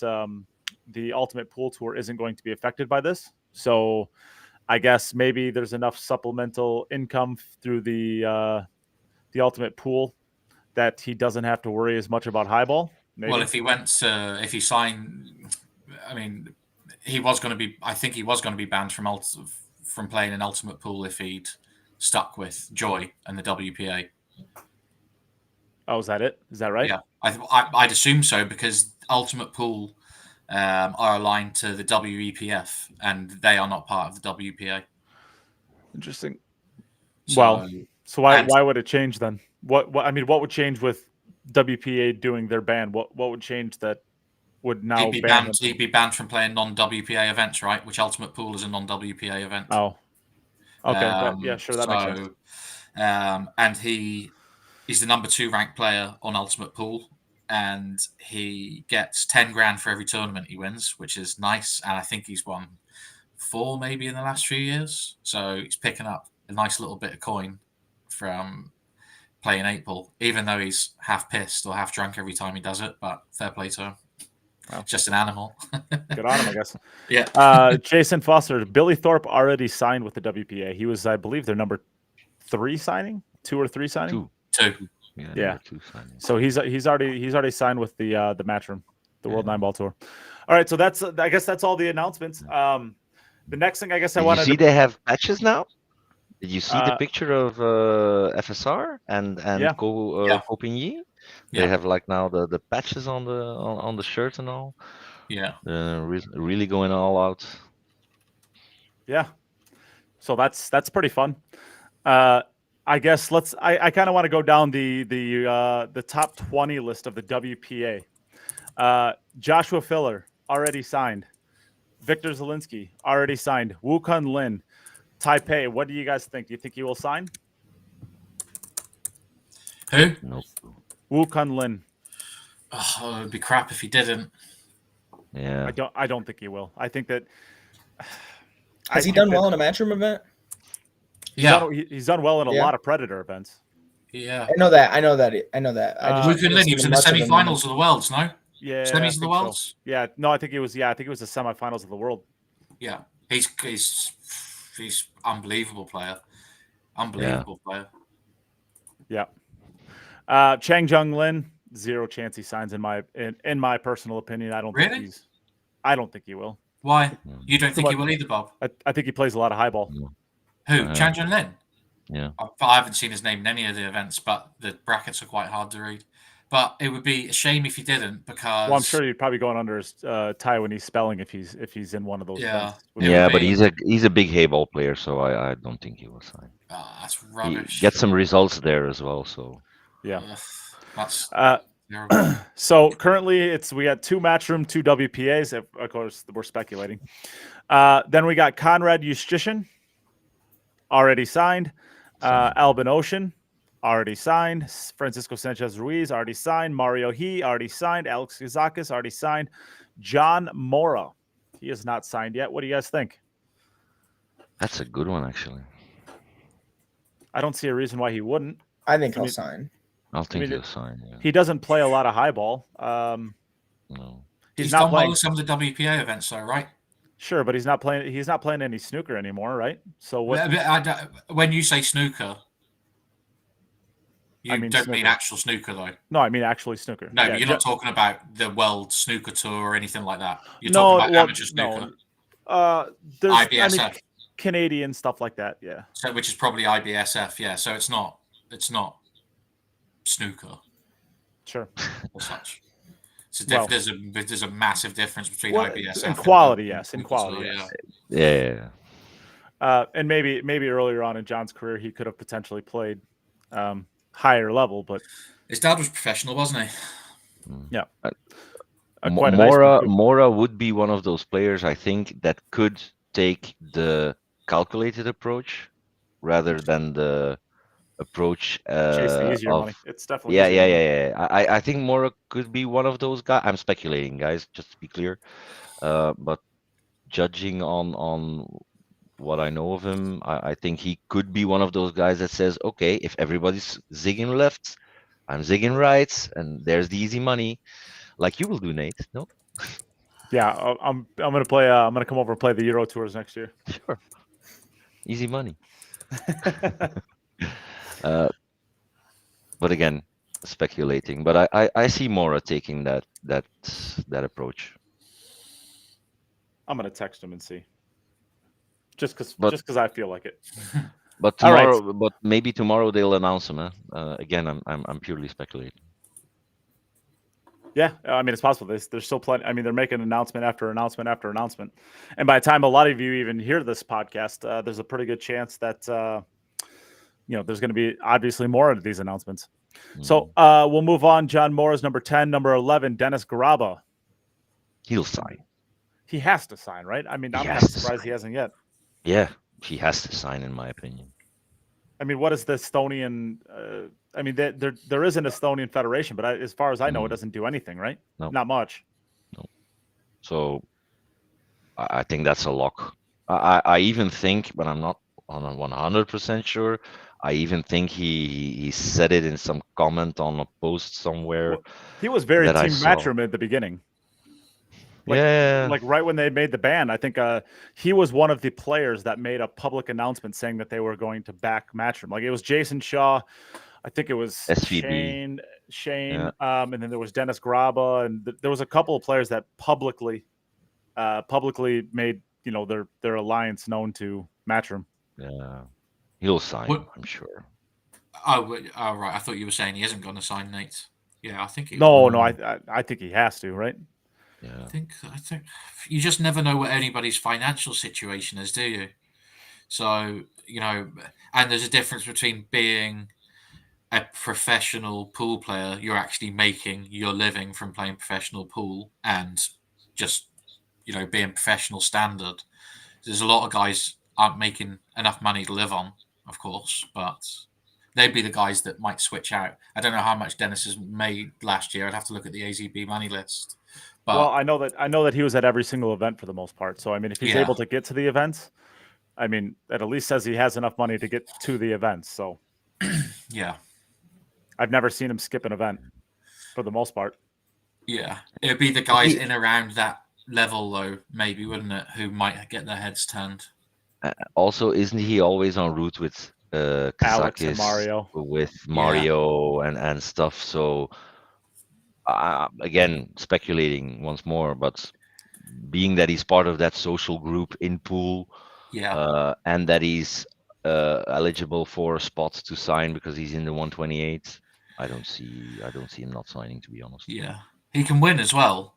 the Ultimate Pool Tour isn't going to be affected by this. So I guess maybe there's enough supplemental income through the Ultimate Pool that he doesn't have to worry as much about highball. Maybe. Well, if he signed, I mean, I think he was going to be banned from playing in Ultimate Pool if he'd stuck with Joy and the WPA. Oh, is that it? Is that right? Yeah, I'd assume so, because Ultimate Pool are aligned to the WEPF, and they are not part of the WPA. Interesting. So why would it change then? What would change with WPA doing their ban? What would change that would now ban him? He'd be banned from playing non-WPA events, right? Which Ultimate Pool is a non-WPA event. Oh, okay. Yeah, sure, that makes sense. And he's the number 2 ranked player on Ultimate Pool, and he gets 10 grand for every tournament he wins, which is nice. And I think he's won 4 maybe in the last few years. So he's picking up a nice little bit of coin from playing 8-ball, even though he's half pissed or half drunk every time he does it. But fair play to him. Wow. Just an animal. Good on him, I guess. Yeah. Jason Foster, Billy Thorpe already signed with the WPA. He was, I believe, their number 3 signing, 2 or 3 signing. 2. Yeah. So he's already signed with the Matchroom, the World 9-Ball Tour. All right, so I guess that's all the announcements. The next thing I guess I wanted to see, they have patches now. Did you see the picture of FSR and Copigny? They have now the patches on the shirt and all. Yeah. Really going all out. Yeah. So that's pretty fun. I guess I kind of want to go down the top 20 list of the WPA. Joshua Filler already signed. Victor Zielinski already signed. Wukun Lin, Taipei. What do you guys think? Do you think he will sign? Who? Nope. Wukun Lin. Oh, it would be crap if he didn't. Yeah. I don't think he will. I think that Has he done well in a Matchroom event? He's done well in a Yeah. lot of Predator events. Yeah. I know that. I just Wukun haven't Lin, he seen was in the much of him semi-finals of the Worlds, no? Yeah, Semis I of the think Worlds? So. Yeah, no, I think it was the semifinals of the World. Yeah. He's unbelievable player. Unbelievable player. Yeah. Chang Jung Lin, zero chance he signs in my personal opinion. I don't think he will. Why? You don't think he will either, Bob? I think he plays a lot of highball. Who? Chang Jun Lin? Yeah. I haven't seen his name in any of the events, but the brackets are quite hard to read. But it would be a shame if he didn't, because Well, I'm sure he'd probably going under his Taiwanese spelling if he's in one of those events. Yeah, but he's a big hayball player, so I don't think he will sign. That's rubbish. He gets some results there as well, so yeah. That's so currently we got 2 Matchroom, 2 WPAs. Of course, we're speculating. Then we got Conrad Justishin, already signed. Albin Ocean, already signed. Francisco Sanchez Ruiz, already signed. Mario He, already signed. Alex Kazakis, already signed. John Mora, he is not signed yet. What do you guys think? that's a good one, actually. I don't see a reason why he wouldn't. I think he'll sign. I'll think he'll sign. Yeah. He doesn't play a lot of highball. No. he's not done well playing in some of the WPA events, though, right? Sure, but he's not playing any snooker anymore, right? So what? When you say snooker, you don't snooker. mean actual snooker, though. No, I mean actually snooker. No, Yeah, but you're not talking about the World Snooker Tour or anything like that. You're No, talking about amateur snooker. No. There's IBSF. Canadian stuff like that. Yeah. So, which is probably IBSF. Yeah. So it's not snooker Sure. or such. There's a massive difference between IBSF in quality. Yes, in quality. Tour, yes. Yeah. And maybe earlier on in John's career, he could have potentially played higher level, but his dad was professional, wasn't he? Yeah. Mora would be one of those players, I think, that could take the calculated approach rather than the approach chase the easier money. It's definitely yeah. I think Mora could be one of those guys. I'm speculating, guys, just to be clear. But judging on what I know of him, I think he could be one of those guys that says, okay, if everybody's zigging left, I'm zigging right, and there's the easy money, like you will do, Nate. No? Yeah, I'm gonna play. I'm gonna come over and play the Euro Tours next year. Sure. Easy money. But again, speculating. But I see Mora taking that approach. I'm gonna text him and see. Just because I feel like it. But tomorrow, but maybe tomorrow they'll announce him. Again, I'm purely speculating. Yeah, I mean it's possible. There's still plenty. I mean they're making announcement after announcement after announcement, and by the time a lot of you even hear this podcast, there's a pretty good chance that there's going to be obviously more of these announcements. So we'll move on. John Mora's number 10, number 11, Dennis Garaba. He'll sign. He has to sign, right? I mean, I'm kind of surprised he hasn't yet. Yeah, he has to sign, in my opinion. I mean, what is the Estonian? I mean, there is an Estonian federation, but as far as I know, it doesn't do anything, right? No. Not much. No. So I think that's a lock. I even think, but I'm not 100% sure. I even think he said it in some comment on a post somewhere. Well, he was very Team Matchroom at the beginning. Like right when they made the ban, I think he was one of the players that made a public announcement saying that they were going to back Matchroom. Like it was Jason Shaw, I think it was SVB. Shane, and then there was Dennis Graba, and there was a couple of players that publicly made their alliance known to Matchroom. Yeah, he'll sign. I'm sure. Oh, right. I thought you were saying he isn't going to sign, Nate. Yeah, I think he. No, I think he has to, right? Yeah. I think you just never know what anybody's financial situation is, do you? So, and there's a difference between being a professional pool player, you're actually making your living from playing professional pool, and just, being professional standard. There's a lot of guys aren't making enough money to live on, of course, but they'd be the guys that might switch out. I don't know how much Dennis has made last year. I'd have to look at the AZB money list. But Well, I know that he was at every single event for the most part. So I mean, if he's Yeah. able to get to the events, I mean, that at least says he has enough money to get to the events. So yeah, I've never seen him skip an event for the most part. yeah, it'd be the guys in around that level, though, maybe, wouldn't it, who might get their heads turned. Also, isn't he always en route with Alex and Kazakis, Mario. with Mario and stuff? So again, speculating once more, but being that he's part of that social group in pool, Yeah, and that he's eligible for a spot to sign because he's in the 128, I don't see him not signing, to be honest. yeah, he can win as well.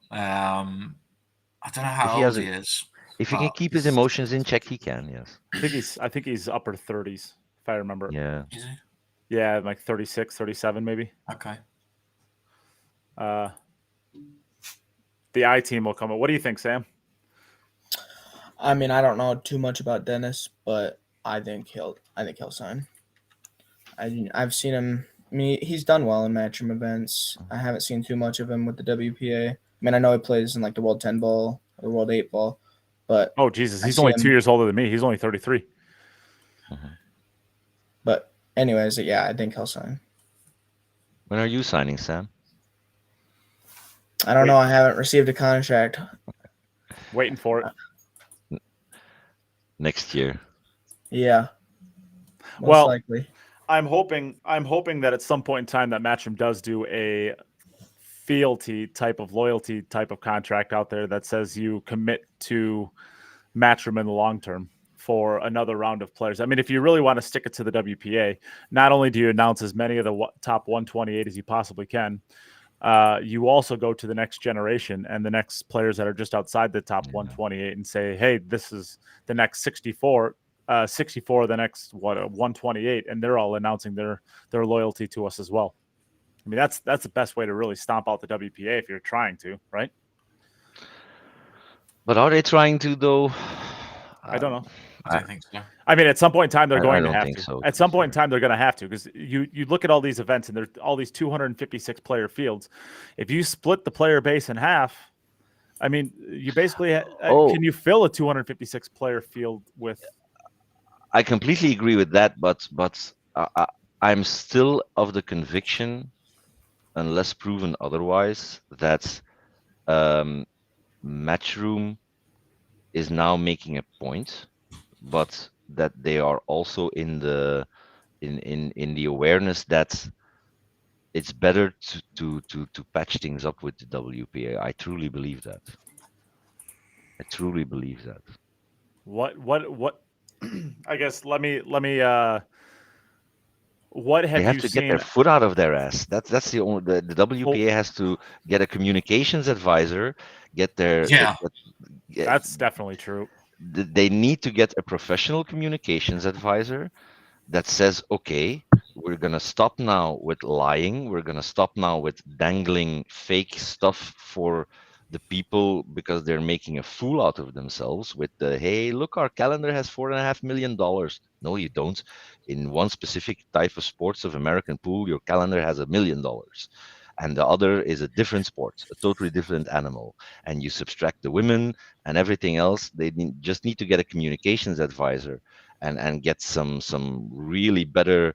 I don't know If how he has old he is. If he can but keep his emotions in check, he can. Yes. I think he's upper 30s, if I remember. Yeah. Is he? Yeah, like 36, 37 maybe. Okay. The I team will come up. What do you think, Sam? I mean, I don't know too much about Dennis, but I think he'll sign. I've seen him. I mean, he's done well in Matchroom events. I haven't seen too much of him with the WPA. I mean, I know he plays in like the World 10 Ball or the World 8 Ball, but Oh, Jesus. I He's see only him- 2 years older than me. He's only 33. but anyways, yeah, I think he'll sign. When are you signing, Sam? I don't know. I haven't received a contract. Waiting for it. Next year. Yeah. Most Well, likely. I'm hoping that at some point in time that Matchroom does do a fealty type of loyalty type of contract out there that says you commit to Matchroom in the long term for another round of players. I mean, if you really want to stick it to the WPA, not only do you announce as many of the top 128 as you possibly can, you also go to the next generation and the next players that are just outside the top 128 and say, hey, this is the next 64, the next 128, and they're all announcing their loyalty to us as well. I mean, that's the best way to really stomp out the WPA if you're trying to, right? But are they trying to, though? I don't know. I don't think so. I mean, at some point in time, they're I going to don't have think to. so, At to some be point in fair. time, they're going to have to, because you look at all these events and there's all these 256 player fields. If you split the player base in half, I mean, you basically can you fill a 256 player field with? I completely agree with that, but I'm still of the conviction, unless proven otherwise, that Matchroom is now making a point, but that they are also in the awareness that it's better to patch things up with the WPA. I truly believe that. What I guess let me what They have have you to seen? get their foot out of their ass. That's the only the WPA has to get a communications advisor, get their Yeah. That's definitely true. they need to get a professional communications advisor that says, okay, we're going to stop now with lying. We're going to stop now with dangling fake stuff for the people because they're making a fool out of themselves with the, hey, look, our calendar has $4.5 million. No, you don't. In one specific type of sports of American pool, your calendar has $1 million. And the other is a different sport, a totally different animal. And you subtract the women and everything else. They just need to get a communications advisor and get some really better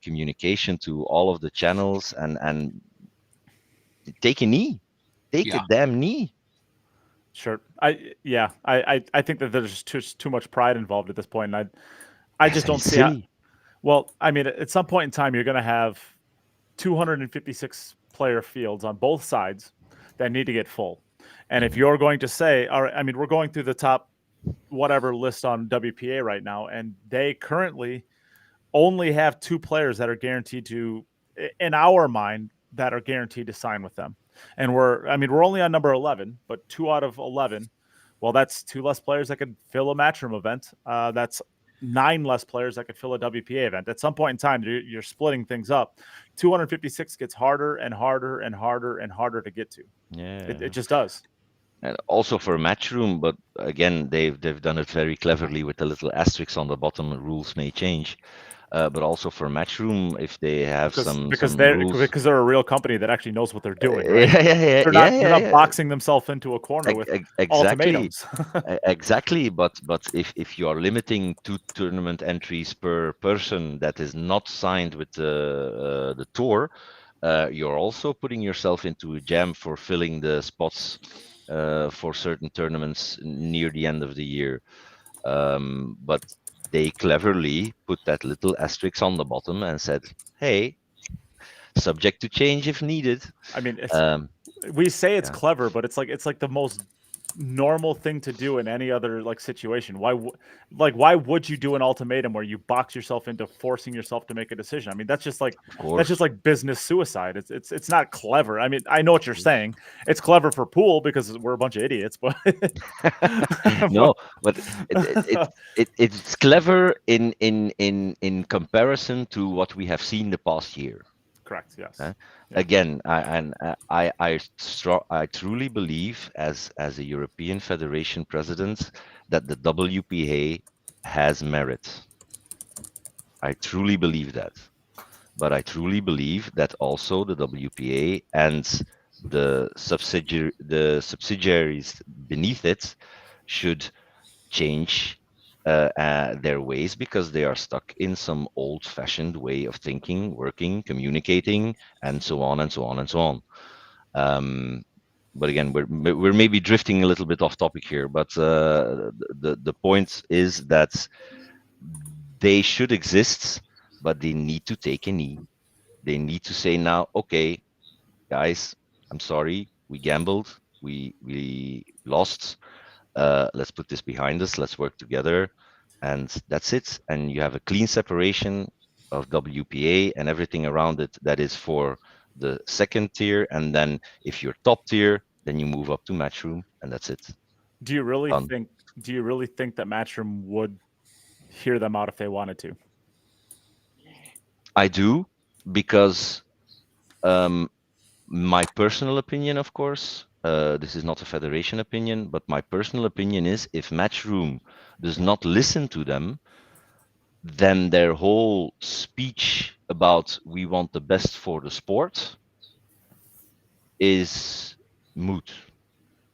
communication to all of the channels and take a knee, take a damn knee. Sure. I think that there's just too much pride involved at this point, and I just don't see how. Well, I mean, at some point in time, you're going to have 256 player fields on both sides that need to get full. And if you're going to say, all right, I mean, we're going through the top whatever list on WPA right now, and they currently only have 2 players that are guaranteed to, in our mind, that are guaranteed to sign with them. And we're only on number 11, but 2 out of 11 Well, that's 2 less players that could fill a Matchroom event. That's 9 less players that could fill a WPA event. At some point in time, you're splitting things up. 256 gets harder and harder and harder and harder to get to. Yeah. It just does. And also for Matchroom, but again, they've done it very cleverly with the little asterisks on the bottom. Rules may change, but also for Matchroom, if they have because some rules, they're a real company that actually knows what they're doing. Right? yeah, They're not boxing themselves into a corner with exactly, ultimatums. Exactly. But if you are limiting 2 tournament entries per person that is not signed with the tour, you're also putting yourself into a jam for filling the spots for certain tournaments near the end of the year. But they cleverly put that little asterisk on the bottom and said, "Hey, subject to change if needed." I mean, we say it's clever, but it's like the most normal thing to do in any other like situation. Why would you do an ultimatum where you box yourself into forcing yourself to make a decision? I mean, that's just like business suicide. It's not clever. I mean, I know what you're saying. It's clever for pool because we're a bunch of idiots, but no, but it's clever in comparison to what we have seen the past year. Correct. Yes. Yeah. Again, I truly believe, as a European Federation president, that the WPA has merit. I truly believe that, but I truly believe that also the WPA and the subsidiaries beneath it should change their ways, because they are stuck in some old-fashioned way of thinking, working, communicating, and so on and so on and so on. But again, we're maybe drifting a little bit off topic here. But the point is that they should exist, but they need to take a knee. They need to say now, okay, guys, I'm sorry, we gambled, we lost. Let's put this behind us. Let's work together, and that's it. And you have a clean separation of WPA and everything around it that is for the second tier. And then if you're top tier, then you move up to Matchroom, and that's it. Do you really think that Matchroom would hear them out if they wanted to? I do, because my personal opinion, of course, this is not a federation opinion, but my personal opinion is, if Matchroom does not listen to them, then their whole speech about we want the best for the sport is moot,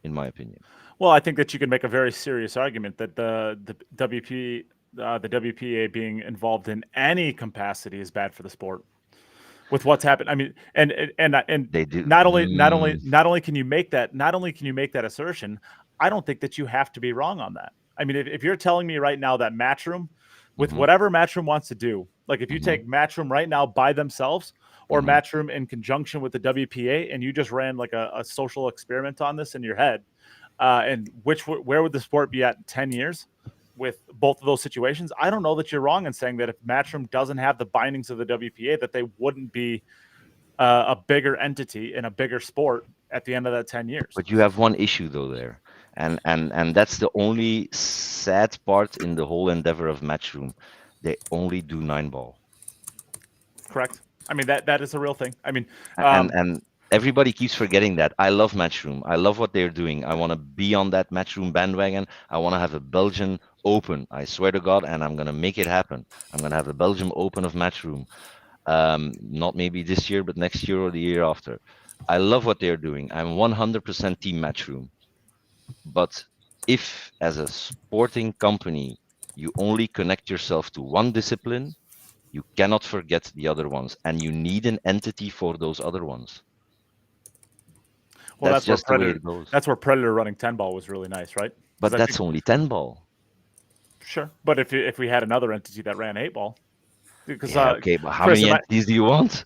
in my opinion. Well, I think that you can make a very serious argument that the WPA being involved in any capacity is bad for the sport. With what's happened, I mean, and they do. Not only can you make that assertion, I don't think that you have to be wrong on that. I mean, if you're telling me right now that Matchroom, with whatever Matchroom wants to do, like if you take Matchroom right now by themselves, or Matchroom in conjunction with the WPA, and you just ran like a social experiment on this in your head, and where would the sport be at in 10 years? With both of those situations, I don't know that you're wrong in saying that if Matchroom doesn't have the bindings of the WPA, that they wouldn't be a bigger entity in a bigger sport at the end of that 10 years. But you have one issue though there, and that's the only sad part in the whole endeavor of Matchroom. They only do 9-ball. Correct. I mean, that is a real thing. I mean, and everybody keeps forgetting that. I love Matchroom. I love what they're doing. I want to be on that Matchroom bandwagon. I want to have a Belgian Open. I swear to God, and I'm going to make it happen. I'm going to have a Belgium Open of Matchroom. Not maybe this year, but next year or the year after. I love what they're doing. I'm 100% team Matchroom. But if, as a sporting company, you only connect yourself to one discipline, you cannot forget the other ones, and you need an entity for those other ones. Well, that's just the way it goes. That's where Predator running 10-ball was really nice, right? But that's only 10-ball. Sure, but if we had another entity that ran 8-ball, because okay, but how many entities do you want?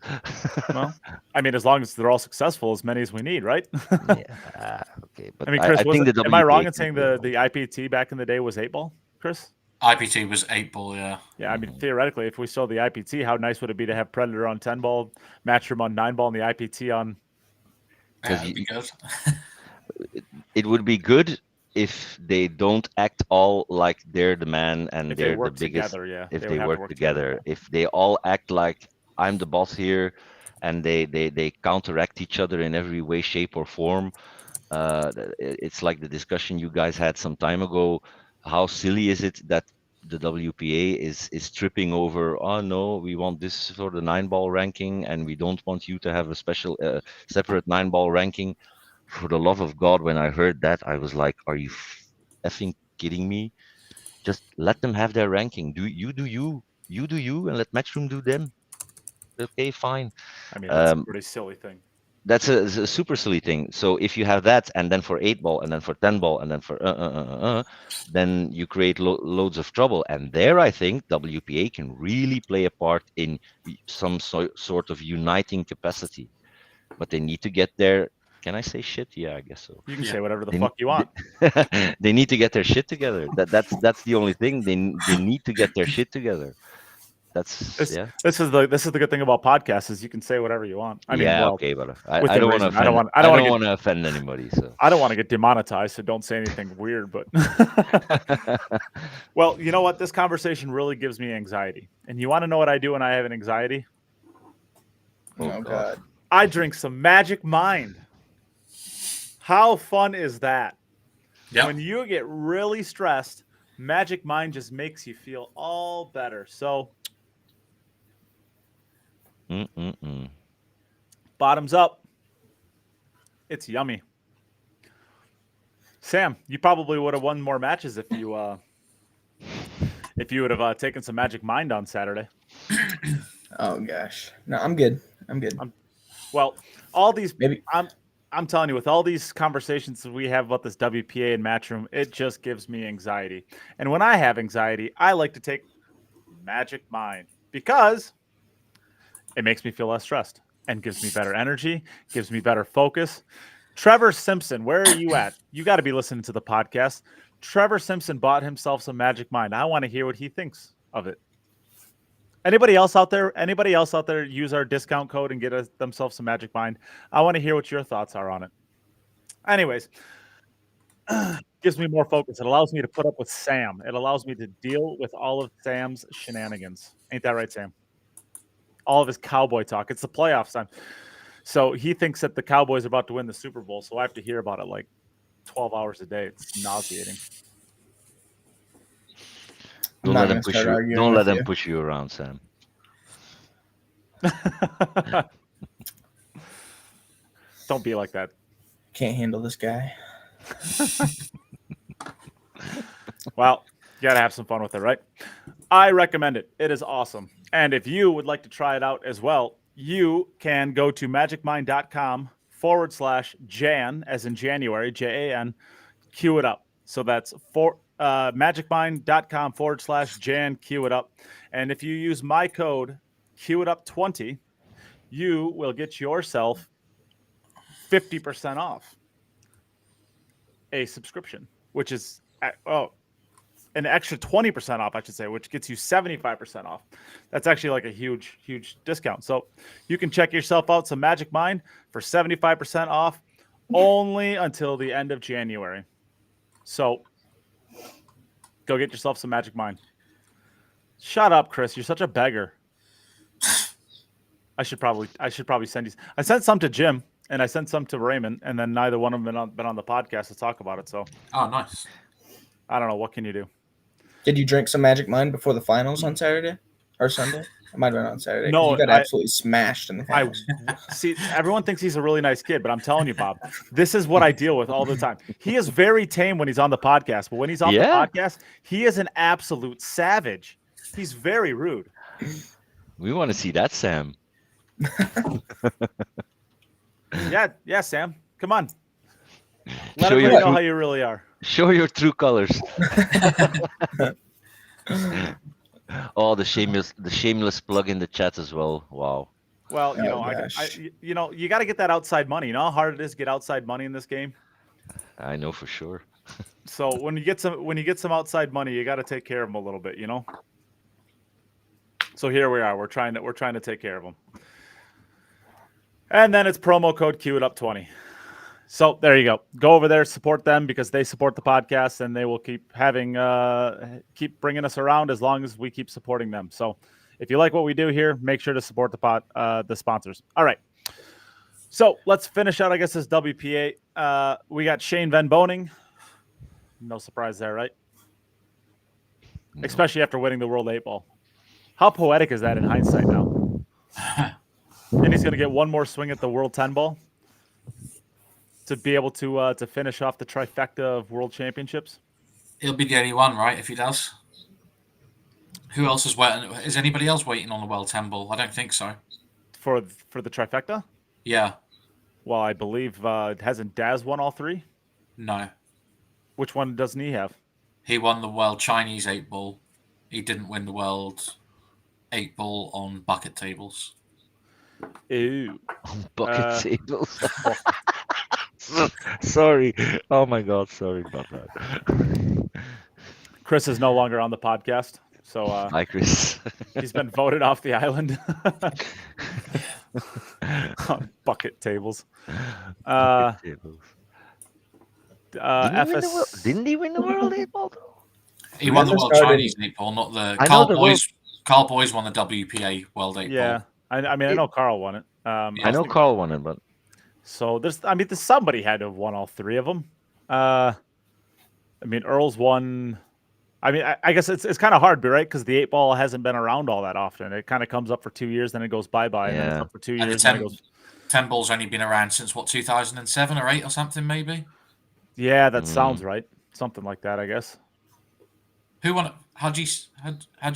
Well, I mean, as long as they're all successful, as many as we need, right? Yeah, okay. But I mean, Chris, I think am I wrong in saying the IPT back in the day was 8-ball, Chris? IPT was 8-ball, yeah. Yeah, I mean, theoretically, if we saw the IPT, how nice would it be to have Predator on 10-ball, Matchroom on 9-ball, and the IPT on... Yeah, it'd be good. It would be good if they don't act all like they're the man and If they they're the work biggest, together, yeah. if They would they have to work work together, if they all act like I'm the boss here, and they counteract each other in every way, shape, or form. It's like the discussion you guys had some time ago. How silly is it that the WPA is tripping over? Oh no, we want this for the 9-ball ranking, and we don't want you to have a special, separate 9-ball ranking. For the love of God, when I heard that, I was like, "Are you effing kidding me? Just let them have their ranking. You do you, and let Matchroom do them. Okay, fine." I mean, that's a Um, pretty silly thing. that's a super silly thing. So if you have that, and then for 8-ball, and then for 10-ball, and then for then you create loads of trouble. And there, I think WPA can really play a part in some sort of uniting capacity. But they need to get there. Can I say shit? Yeah, I guess so. You can Yeah. say whatever the They, fuck you want. they need to get their shit together. That's the only thing. They need to get their shit together. That's This, yeah. this is the good thing about podcasts is you can say whatever you want. I mean, Yeah, well, okay, but I within don't want to reason. I offend. don't want to want get to offend anybody. So I don't want to get demonetized, so don't say anything weird. But well, you know what? This conversation really gives me anxiety. And you want to know what I do when I have an anxiety? Oh, God. I drink some Magic Mind. How fun is that? Yep. When you get really stressed, Magic Mind just makes you feel all better. So, bottoms up. It's yummy. Sam, you probably would have won more matches if you would have taken some Magic Mind on Saturday. Oh, gosh. No, I'm good. Well, all these Maybe. I'm telling you, with all these conversations that we have about this WPA and Matchroom, it just gives me anxiety. And when I have anxiety, I like to take Magic Mind because it makes me feel less stressed and gives me better energy, gives me better focus. Trevor Simpson, where are you at? You got to be listening to the podcast. Trevor Simpson bought himself some Magic Mind. I want to hear what he thinks of it. Anybody else out there? Use our discount code and get themselves some Magic Mind. I want to hear what your thoughts are on it. Anyways, gives me more focus. It allows me to put up with Sam. It allows me to deal with all of Sam's shenanigans. Ain't that right, Sam? All of his cowboy talk. It's the playoffs time. So he thinks that the Cowboys are about to win the Super Bowl. So I have to hear about it like 12 hours a day. It's nauseating. don't let them push you. Don't let them push you around, Sam. Don't be like that. Can't handle this guy. Well, you got to have some fun with it, right? I recommend it. It is awesome. And if you would like to try it out as well, you can go to magicmind.com/Jan, as in January, JAN, queue it up. So that's magicmind.com/Jan, queue it up. And if you use my code, queue it up 20, you will get yourself 50% off a subscription, which is, an extra 20% off, I should say, which gets you 75% off. That's actually like a huge, huge discount. So you can check yourself out some Magic Mind for 75% off only until the end of January. So go get yourself some Magic Mind. Shut up, Chris. You're such a beggar. I should probably send you. I sent some to Jim and I sent some to Raymond, and then neither one of them been on the podcast to talk about it. So, oh, nice. I don't know. What can you do? Did you drink some Magic Mind before the finals on Saturday or Sunday? It might have been on Saturday. No, you got absolutely smashed in the finals. See, everyone thinks he's a really nice kid, but I'm telling you, Bob, this is what I deal with all the time. He is very tame when he's on the podcast, but when he's off the podcast, he is an absolute savage. He's very rude. We want to see that, Sam. Yeah, Sam. Come on. Let everybody know how you really are. Show your true colors. Oh, the shameless plug in the chat as well. Wow. Well, you got to get that outside money. You know how hard it is to get outside money in this game? I know for sure. So when you get some outside money, you got to take care of them a little bit, you know? So here we are. We're trying to take care of them. And then it's promo code Queue It Up 20. So there you go. Go over there, support them because they support the podcast, and they will keep keep bringing us around as long as we keep supporting them. So if you like what we do here, make sure to support the sponsors. All right. So let's finish out, I guess, this WPA. We got Shane Van Boning. No surprise there, right? No. Especially after winning the World 8 Ball. How poetic is that in hindsight now? And he's going to get one more swing at the World 10 Ball to be able to finish off the trifecta of World Championships. He'll be the only one, right? If he does. Who else is waiting? Is anybody else waiting on the World 10 Ball? I don't think so. For the trifecta? Yeah. Well, I believe hasn't Daz won all three? No. Which one doesn't he have? He won the World Chinese 8 Ball. He didn't win the World 8 Ball on bucket tables. Ew. Bucket tables. Sorry. Oh my God. Sorry about that. Chris is no longer on the podcast, so Hi, Chris. he's been voted off the island. On bucket tables. Bucket tables. FS. Didn't he win the World 8 Ball? He won the World started- Chinese 8 Ball, not the I know Carl the Boys. Carl Boys won the WPA World 8 Yeah, Ball. I mean, I know Carl won it. I know Carl won it, but So there's somebody had to have won all three of them. I mean, Earl's won. I mean, I guess it's kind of hard, right? Because the 8 Ball hasn't been around all that often. It kind of comes up for 2 years, then it goes bye-bye, and then it's Yeah. up for 2 And the years. Then it 10, goes, 10 Ball's only been around since, 2007 or 8 or something, maybe? yeah, that sounds right. Something like that, I guess. Who won it? How'd you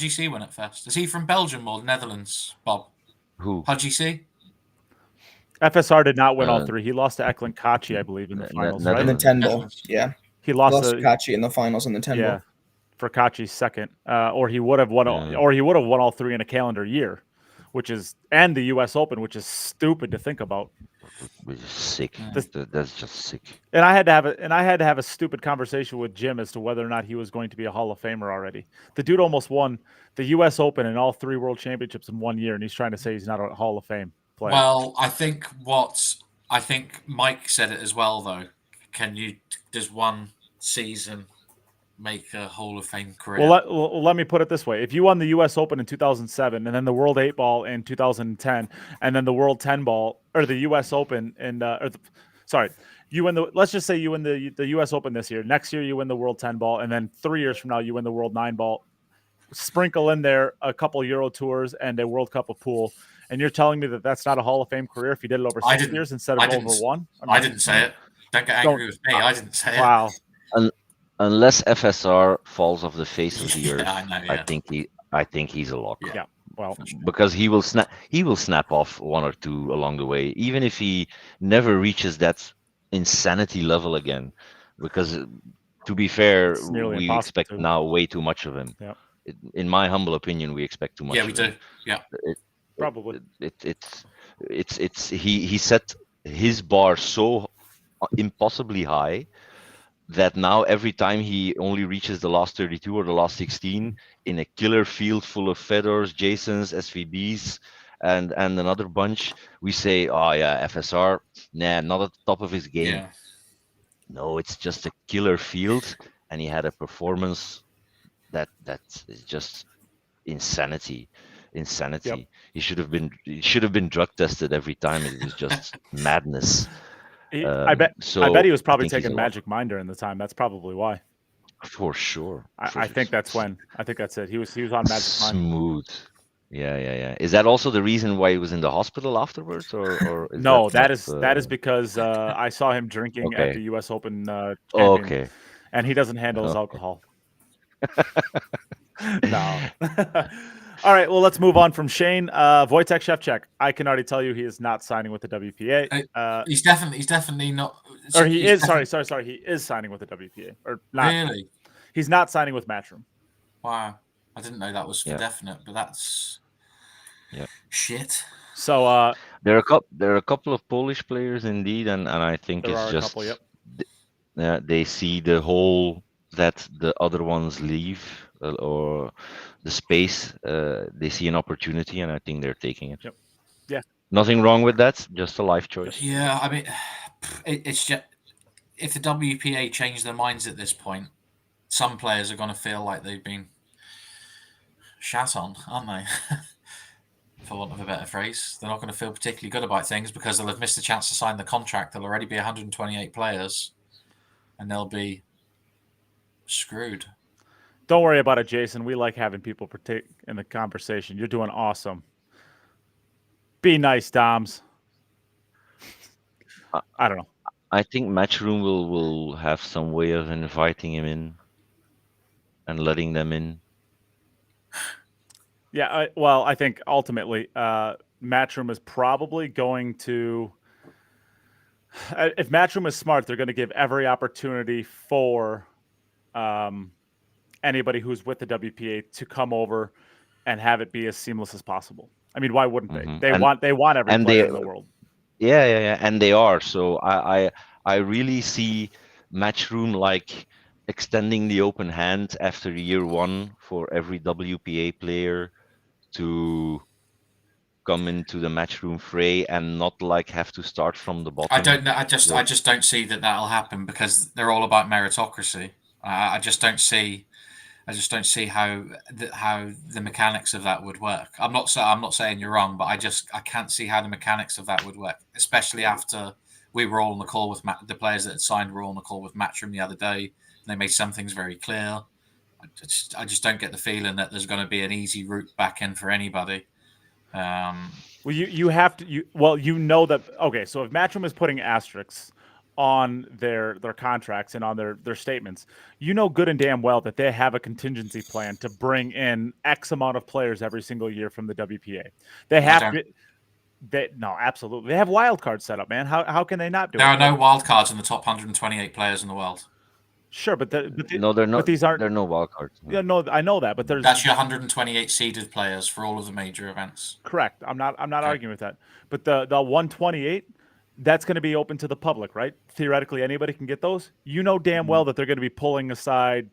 see win it first? Is he from Belgium or the Netherlands, Bob? who? How'd you see? FSR did not win all Uh, three. He lost to Eklund Kachi, I believe, in the Ne- finals, Ne- right? In the Netherlands. 10 ball. Yeah. He lost Lost to Kachi in the finals in the 10 yeah, ball. for Kachi's second, or he would have won, Yeah. or he would have won all three in a calendar year, and the U.S. Open, which is stupid to think about. Which is sick. This- That's just sick. And I had to have a stupid conversation with Jim as to whether or not he was going to be a Hall of Famer already. The dude almost won the U.S. Open and all three World Championships in 1 year, and he's trying to say he's not a Hall of Fame player. Well, I think Mike said it as well, though. Does one season make a Hall of Fame career? Let me put it this way: if you won the U.S. Open in 2007, and then the World 8 Ball in 2010, and then the World 10 Ball or the U.S. Open you win the. Let's just say you win the U.S. Open this year. Next year you win the World 10 Ball, and then 3 years from now you win the World 9 Ball. Sprinkle in there a couple Euro tours and a World Cup of pool, and you're telling me that that's not a Hall of Fame career if you did it over I 6 didn't- years instead I of didn't over s- one? I didn't say it. Don't get angry with me. I didn't say it. Wow. Unless FSR falls off the face of the Yeah, earth, I know, yeah. I think he's a lock. Yeah. Yeah. Well, For sure. Because he will snap off one or two along the way, even if he never reaches that insanity level again. Because to be fair, It's nearly we impossible expect to. now way too much of him. Yeah. In my humble opinion, we expect too much. Yeah, we of do. him. Yeah. probably. He set his bar so impossibly high that now every time he only reaches the last 32 or the last 16 in a killer field full of Fedors, Jasons, SVBs, and another bunch, we say, oh yeah, FSR, nah, not at the top of his game. Yeah. No, it's just a killer field, and he had a performance that is just insanity. He should have been drug tested every time. It was just madness. I bet he was probably think he's taking a lock. Magic Minder in the time. That's probably why. For sure. I think that's when. I think that's it. He was on Magic Minder. Smooth. Yeah. Is that also the reason why he was in the hospital afterwards, or is No, that not, is because I saw him drinking at Okay. the U.S. Open. Oh, champion, okay. and he doesn't handle his Okay. alcohol. No. All right. Well, let's move on from Shane. Wojtek Shevchuk. I can already tell you he is not signing with the WPA. He's definitely not. Or he he's is. Sorry. He is signing with the WPA, or not. Really? He's not signing with Matchroom. Wow. I didn't know that was for Yeah. definite, but that's shit. So There are a couple of Polish players indeed, and I think there it's are a just couple. Yep. they see the hole that the other ones leave, or the space. They see an opportunity, and I think they're taking it. Yep. Yeah. Nothing wrong with that. Just a life choice. Yeah, I mean, it's just if the WPA change their minds at this point, some players are going to feel like they've been shat on, aren't they? For want of a better phrase, they're not going to feel particularly good about things because they'll have missed the chance to sign the contract. There'll already be 128 players, and they'll be screwed. Don't worry about it, Jason. We like having people partake in the conversation. You're doing awesome. Be nice, Doms. I don't know. I think Matchroom will have some way of inviting him in and letting them in. Yeah, well, I think ultimately Matchroom is probably going to, if Matchroom is smart, they're going to give every opportunity for anybody who's with the WPA to come over and have it be as seamless as possible. I mean, why wouldn't they? They want every player in the world. Yeah, and they are. So I really see Matchroom like extending the open hand after year one for every WPA player to come into the Matchroom fray and not like have to start from the bottom. I don't know. I just don't see that'll happen because they're all about meritocracy. I just don't see how the mechanics of that would work. I'm not saying you're wrong, but I can't see how the mechanics of that would work, especially after we were all on the call with the players that had signed were all on the call with Matchroom the other day. And they made some things very clear. I just don't get the feeling that there's going to be an easy route back in for anybody. Well, you have to. You know that. Okay, so if Matchroom is putting asterisks on their contracts and on their statements, you know good and damn well that they have a contingency plan to bring in X amount of players every single year from the WPA. They have to. No, absolutely. They have wild cards set up, man. How can they not do it? There are no wild cards in the top 128 players in the world. Sure, but no, they're not. But these aren't. There are no wild cards. No. Yeah, no, I know that, but that's your 128 seeded players for all of the major events. Correct. I'm not arguing with that. But the 128, that's going to be open to the public, right? Theoretically, anybody can get those. You know damn well that they're going to be pulling aside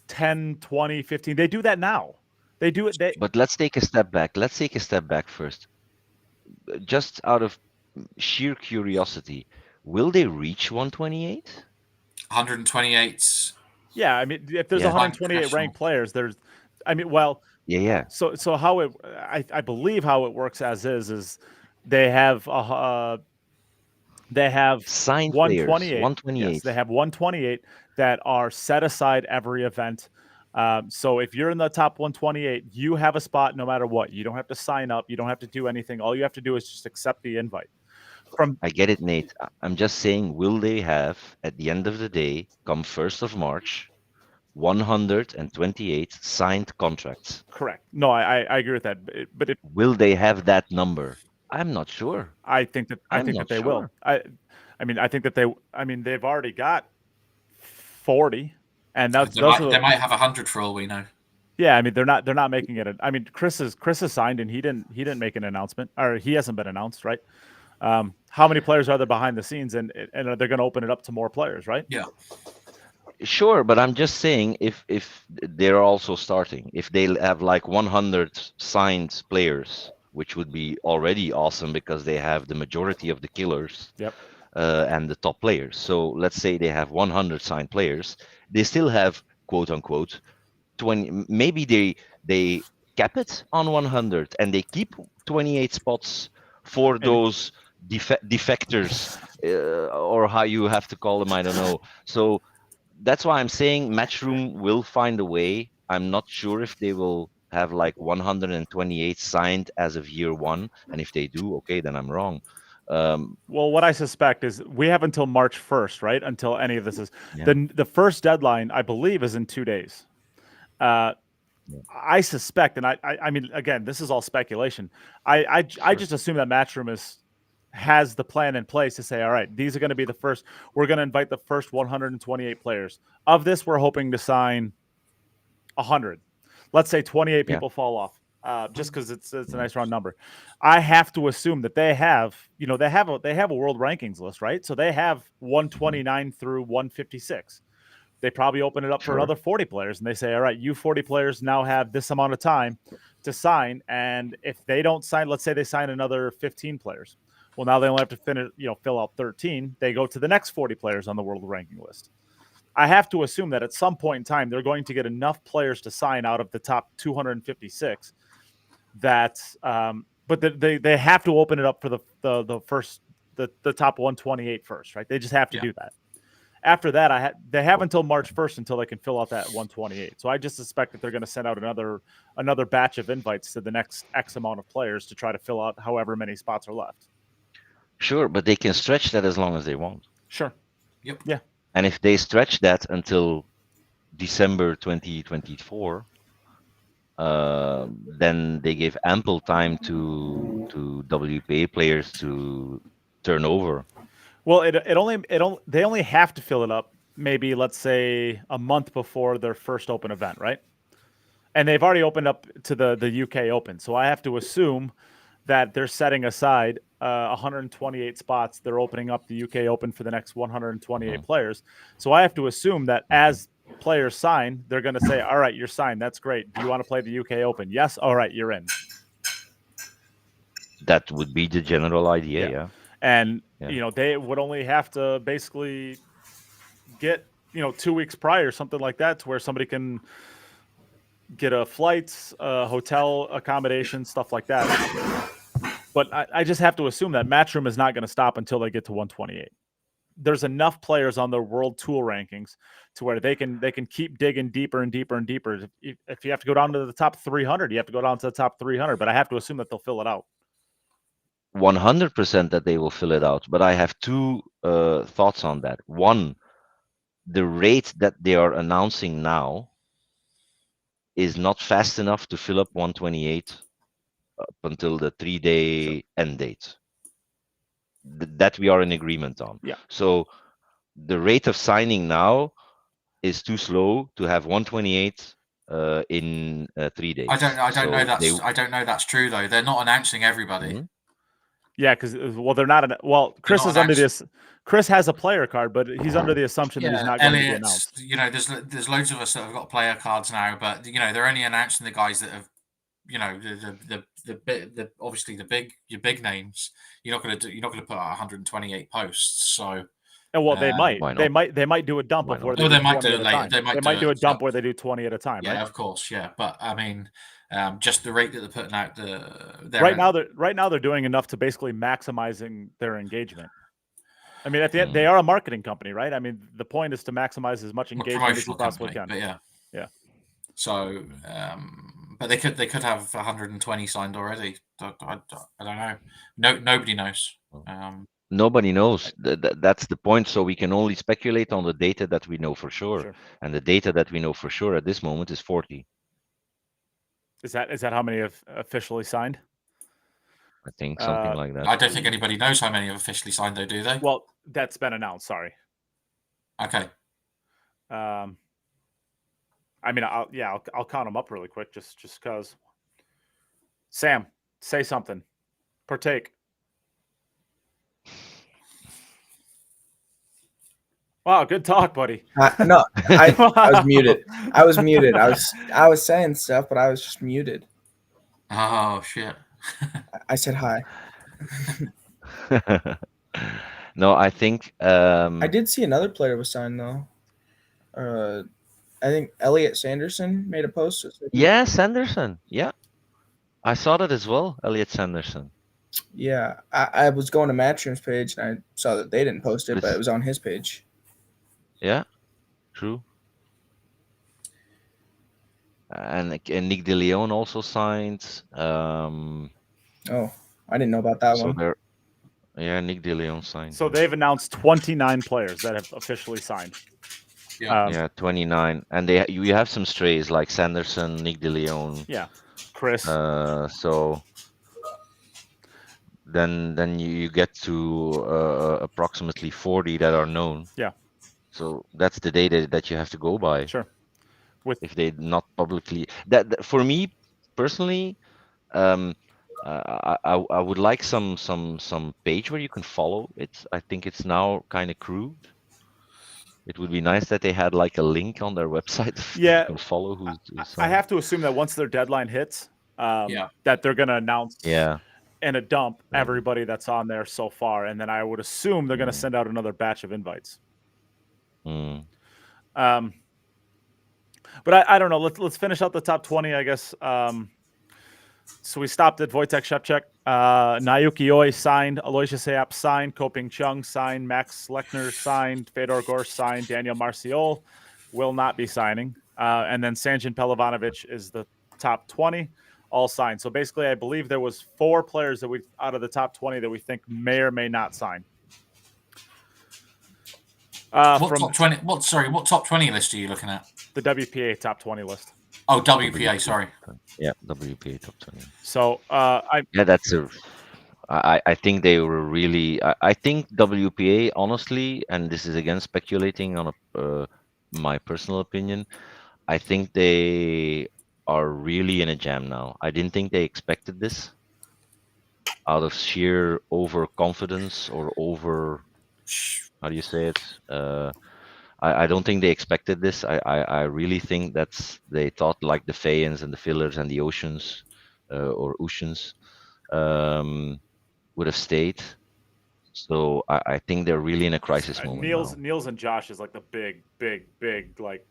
10, 20, 15. They do that now. They do it. But let's take a step back. Let's take a step back first. Just out of sheer curiosity, will they reach 128? 128. Yeah, I mean, if there's 128 ranked players, Yeah. So how it, I believe how it works as is they have signed 128. 128. Yes, they have 128 that are set aside every event. So if you're in the top 128, you have a spot no matter what. You don't have to sign up. You don't have to do anything. All you have to do is just accept the invite. I get it, Nate. I'm just saying, will they have, at the end of the day, come 1st of March, 128 signed contracts? Correct. No, I agree with that. But will they have that number? I'm not sure. I think that they will. I think that they've already got 40, and that's they might have 100 for all we know. Yeah, I mean they're not making it. I mean Chris is signed and he didn't make an announcement, or he hasn't been announced, right? How many players are there behind the scenes, and they're going to open it up to more players, right? Yeah. Sure, but I'm just saying if they're also starting, if they have like 100 signed players, which would be already awesome because they have the majority of the killers. Yep. And the top players. So let's say they have 100 signed players. They still have, quote unquote, 20. Maybe they cap it on 100 and they keep 28 spots for those defectors, or how you have to call them. I don't know. So that's why I'm saying Matchroom will find a way. I'm not sure if they will have like 128 signed as of year one. And if they do, okay, then I'm wrong. Well, what I suspect is we have until March 1st, right? Until any of this is the first deadline, I believe, is in 2 days. I suspect, and I mean, again, this is all speculation. I just assume that Matchroom has the plan in place to say, all right, these are going to be the first. We're going to invite the first 128 players. Of this, we're hoping to sign 100. Let's say 28 people fall off. Just because it's a nice round number, I have to assume that they have a world rankings list, right? So they have 129 through 156. They probably open it up for another 40 players, and they say, all right, you 40 players now have this amount of time to sign, and if they don't sign, let's say they sign another 15 players. Well, now they only have to fill out 13. They go to the next 40 players on the world ranking list. I have to assume that at some point in time, they're going to get enough players to sign out of the top 256 that, but they have to open it up for the top 128 first, right? They just have to do that. After that, they have until March 1st until they can fill out that 128. So I just suspect that they're going to send out another batch of invites to the next X amount of players to try to fill out however many spots are left. Sure, but they can stretch that as long as they want. Sure. Yep. Yeah. And if they stretch that until December 2024, then they give ample time to WPA players to turn over. Well, they only have to fill it up maybe, let's say, a month before their first open event, right? And they've already opened up to the UK Open. So I have to assume that they're setting aside 128 spots. They're opening up the UK Open for the next 128 players. So I have to assume that as players sign, they're going to say, all right, you're signed. That's great. Do you want to play the UK Open? Yes. All right, you're in. That would be the general idea, yeah. And, they would only have to basically get, 2 weeks prior, something like that, to where somebody can get a flights, hotel accommodation, stuff like that. But I just have to assume that Matchroom is not going to stop until they get to 128. There's enough players on their world tool rankings to where they can keep digging deeper and deeper and deeper. If you have to go down to the top 300, you have to go down to the top 300. But I have to assume that they'll fill it out. 100% that they will fill it out. But I have two thoughts on that. One, the rate that they are announcing now is not fast enough to fill up 128 up until the 3-day end date. That we are in agreement on. Yeah. So the rate of signing now is too slow to have 128 in 3 days. I don't know that's true though. They're not announcing everybody. Mm-hmm. Yeah, because they're not. Chris is under this. Chris has a player card, but he's under the assumption that he's not going to be announced. There's loads of us that have got player cards now, but they're only announcing the guys that have, the obviously your big names. You're not going to put out 128 posts. So, and they might do a dump of where they might do it later. They might do a dump where they do 20 at a time. Yeah, right? Of course, yeah. But I mean, just the rate that they're putting out right now they're doing enough to basically maximizing their engagement. I mean, at the end, they are a marketing company, right? I mean, the point is to maximize as much engagement as you possibly can. But yeah. So, but they could have 120 signed already. I don't know. Nobody knows. Nobody knows. That's the point. So we can only speculate on the data that we know for sure. And the data that we know for sure at this moment is 40. Is that how many have officially signed? I think something like that. I don't think anybody knows how many have officially signed, though, do they? Well, that's been announced. Sorry. Okay. I mean, I'll count them up really quick, just because. Sam, say something. Partake. Wow, good talk, buddy. No, I was muted. I was saying stuff, but I was just muted. Oh shit! I said hi. No, I think I did see another player was signed though. I think Elliot Sanderson made a post. Yeah, Sanderson. Yeah, I saw that as well. Elliot Sanderson. Yeah, I was going to Matchroom's page and I saw that they didn't post it, but it was on his page. Yeah, true. And Nick De Leon also signed. Oh, I didn't know about that one. Yeah, Nick De Leon signed. So they've announced 29 players that have officially signed. Yeah, 29, and you have some strays like Sanderson, Nick De Leon. Yeah, Chris. So then you get to approximately 40 that are known. Yeah. So that's the data that you have to go by. Sure. If they not publicly, that for me personally, I would like some page where you can follow it. I think it's now kind of crude. It would be nice that they had like a link on their website. Yeah, you can follow who's I have to assume that once their deadline hits, that they're going to announce. Yeah. and a dump everybody that's on there so far, and then I would assume they're going to send out another batch of invites. Mm. But I don't know. Let's finish out the top 20, I guess. So we stopped at Wojtek Szewczuk. Naoki Oi signed. Aloysius Seap signed. Koping Chung signed. Max Lechner signed. Fedor Gorst signed. Daniel Marciol will not be signing. And then Sanjin Pelovanovic is the top 20, all signed. So basically, I believe there was 4 players that we out of the top 20 that we think may or may not sign. What top 20 list are you looking at? The WPA top 20 list. Oh, WPA, sorry. Yeah, WPA top 20. So I think they were really. I think WPA, honestly, and this is again speculating on my personal opinion. I think they are really in a jam now. I didn't think they expected this out of sheer overconfidence or over. How do you say it? I don't think they expected this. I really think they thought like the Fayans and the Fillers and the Oceans or Oceans would have stayed. So I think they're really in a crisis moment. Niels and Josh is like the big like.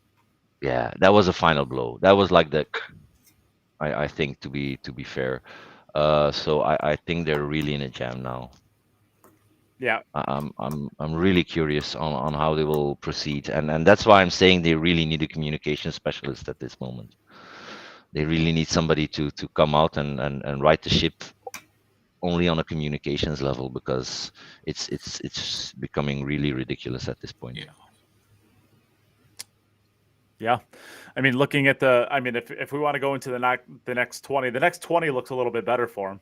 Yeah, that was a final blow. That was like the. I think to be fair, so I think they're really in a jam now. Yeah, I'm really curious on how they will proceed, and that's why I'm saying they really need a communication specialist at this moment. They really need somebody to come out and right the ship only on a communications level, because it's becoming really ridiculous at this point. Yeah. I mean, looking at if we want to go into the next 20, the next 20 looks a little bit better for him.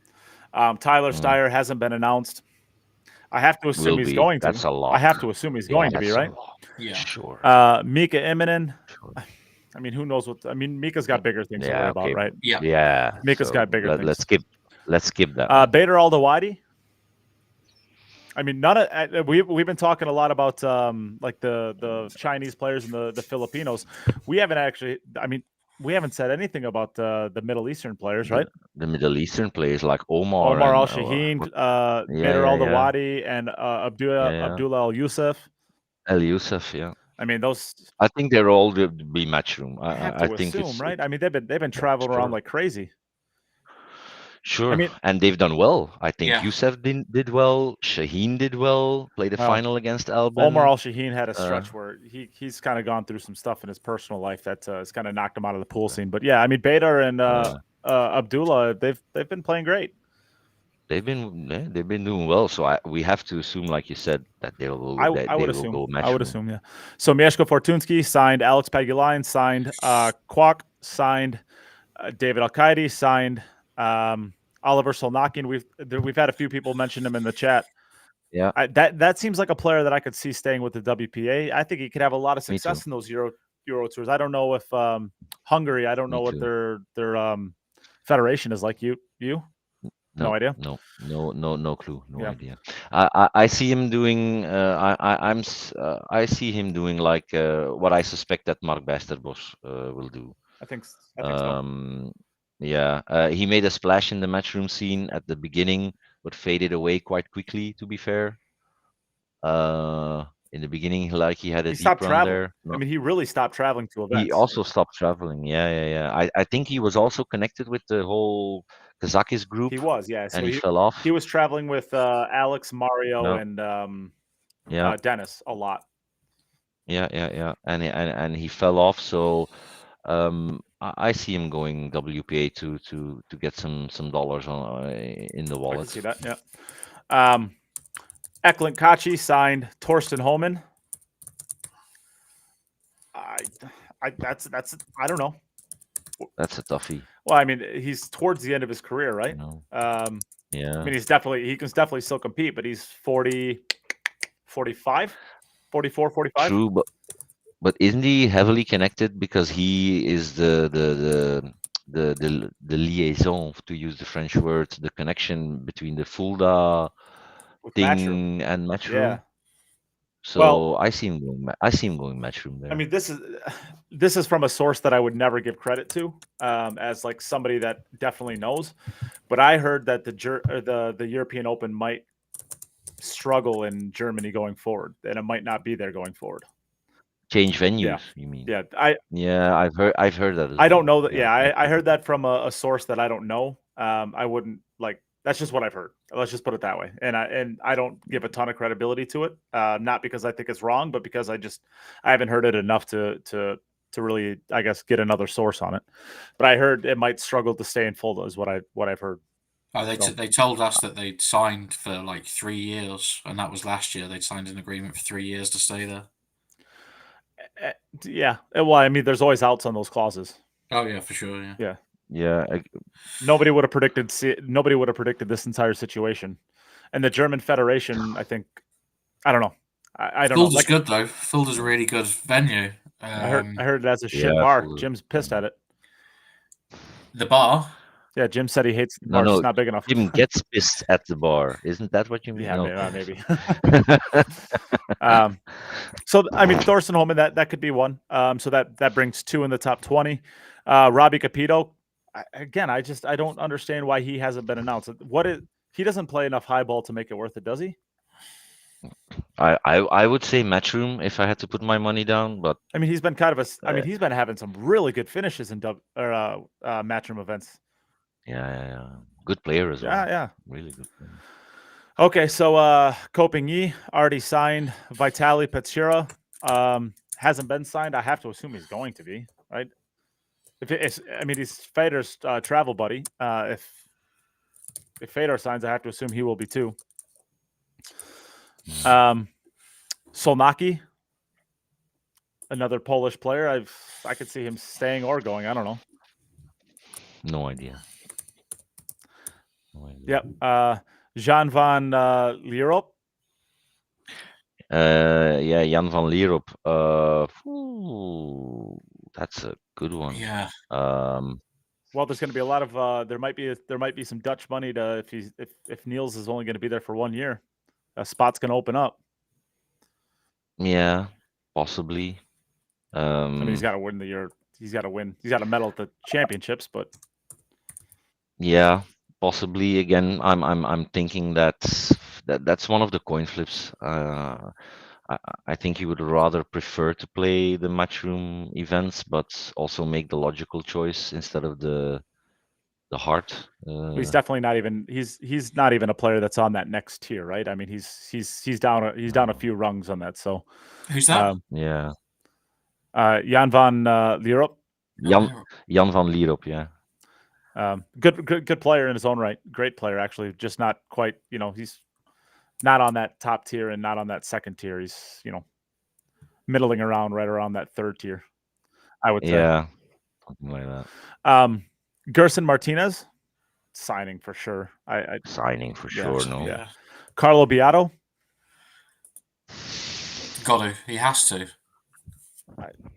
Tyler Steyer hasn't been announced. I have to assume he's going to. That's a lot. I have to assume he's going to be, right? Yeah, sure. Mika Immonen. Sure. I mean, who knows what? I mean, Mika's got bigger things to worry about, right? Yeah. Yeah. Mika's got bigger things. Let's skip that. Bader Aldawadi. I mean, we've been talking a lot about like the Chinese players and the Filipinos. We haven't said anything about the Middle Eastern players, right? The Middle Eastern players like Omar Al Shaheen, Bader Aldawadi, and Abdullah Al Yusuf. El Yusuf, yeah. I mean, those. I think they're all to be Matchroom. I think assume, it's right. I mean, they've been traveling around like crazy. Sure, I mean, and they've done well. I think Yeah. Yusuf did well. Shaheen did well. Played a final against Albon. Omar Al Shaheen had a stretch where he's kind of gone through some stuff in his personal life that has kind of knocked him out of the pool scene. But yeah, I mean, Bader and Abdullah, they've been playing great. They've been doing well. So we have to assume, like you said, that they will. I go would assume. Matchroom. I would assume, yeah. So Mieszko Fortuński signed. Alex Pagulayan signed. Kwok signed. David Al-Qaidi signed. Oliver Solnakin. We've had a few people mention him in the chat. Yeah, that seems like a player that I could see staying with the WPA. I think he could have a lot of success in those Euro tours. I don't know if Hungary. I don't know what their federation is like. You? No idea. No clue. No idea. I see him doing. I see him doing like what I suspect that Mark Basterbos will do. I think so. Yeah, he made a splash in the Matchroom scene at the beginning, but faded away quite quickly. To be fair, in the beginning, he had a deep run traveling. there. No. I mean, he really stopped traveling to events. He also stopped traveling. Yeah. I think he was also connected with the whole Kazakis group. He was, yeah. So and he fell off. He was traveling with Alex, Mario, and Dennis a lot. Yeah, and he fell off. So. I see him going WPA to get some dollars in the wallet. I can see that, yeah. Eklund Kachi signed Torsten Holman. That's I don't know. That's a toughie. Well, I mean, he's towards the end of his career, right? Yeah. I mean, he can definitely still compete, but he's 40, 45, 44, 45. True, but isn't he heavily connected because he is the liaison, to use the French word, the connection between the Fulda thing Matchroom. and Matchroom? Yeah. So I see him going Matchroom there. I mean, this is from a source that I would never give credit to, as like somebody that definitely knows. But I heard that the European Open might struggle in Germany going forward, and it might not be there going forward. Change venues, Yeah. you mean? Yeah, Yeah, I've heard that. I don't know that. Yeah, Yeah, I heard that from a source that I don't know. I wouldn't like. That's just what I've heard. Let's just put it that way. And I don't give a ton of credibility to it. Not because I think it's wrong, but because I haven't heard it enough to really, I guess, get another source on it. But I heard it might struggle to stay in full. Is what I've heard. Oh, they told us that they'd signed for like 3 years, and that was last year. They'd signed an agreement for 3 years to stay there. Yeah. Well, I mean, there's always outs on those clauses. Oh yeah, for sure. Yeah. Yeah. yeah. Nobody would have predicted. Nobody would have predicted this entire situation, and the German Federation. I think. I don't know. I don't know. Fulda's good though. Fulda's a really good venue. I heard it as a shit yeah, bar. Fulda. Jim's pissed at it. The bar. Yeah, Jim said he hates the No, bar. no, It's not big enough. Jim gets pissed at the bar. Isn't that what you mean? Yeah, No. maybe. So I mean, Thorsten Holman, that could be one. So that brings 2 in the top 20. Robbie Capito, again, I don't understand why he hasn't been announced. He doesn't play enough high ball to make it worth it, does he? I would say Matchroom if I had to put my money down, but I mean, he's been kind of he's been having some really good finishes in Matchroom events. yeah. Good player as well. Yeah. Really good player. Okay, so Koping already signed. Vitaly Petyura hasn't been signed. I have to assume he's going to be, right? He's Fedor's travel buddy. If Fedor signs, I have to assume he will be too. Solnaki, another Polish player. I could see him staying or going. I don't know. No idea. Yep. Jan van Lierop. Yeah, Jan van Lierop. That's a good one. Yeah. Well, there's going to be a lot of there might be some Dutch money to if Niels is only going to be there for 1 year, a spot's going to open up. Yeah, possibly. I mean, he's got to win the year. He's got to win. He's got to medal at the championships, but yeah, possibly. Again, I'm thinking that's one of the coin flips. I think he would rather prefer to play the Matchroom events, but also make the logical choice instead of the heart. he's definitely not even. He's not even a player that's on that next tier, right? I mean, he's down a few rungs on that. So Who's that? Yeah, Jan van Lierop. Jan van Lierop. Yeah. Good player in his own right. Great player, actually. Just not quite. He's not on that top tier and not on that second tier. He's middling around right around that third tier, I would say. Yeah, something like that. Gerson Martinez signing for sure. Signing for sure. No. Yeah. Carlo Beato. Got to. He has to.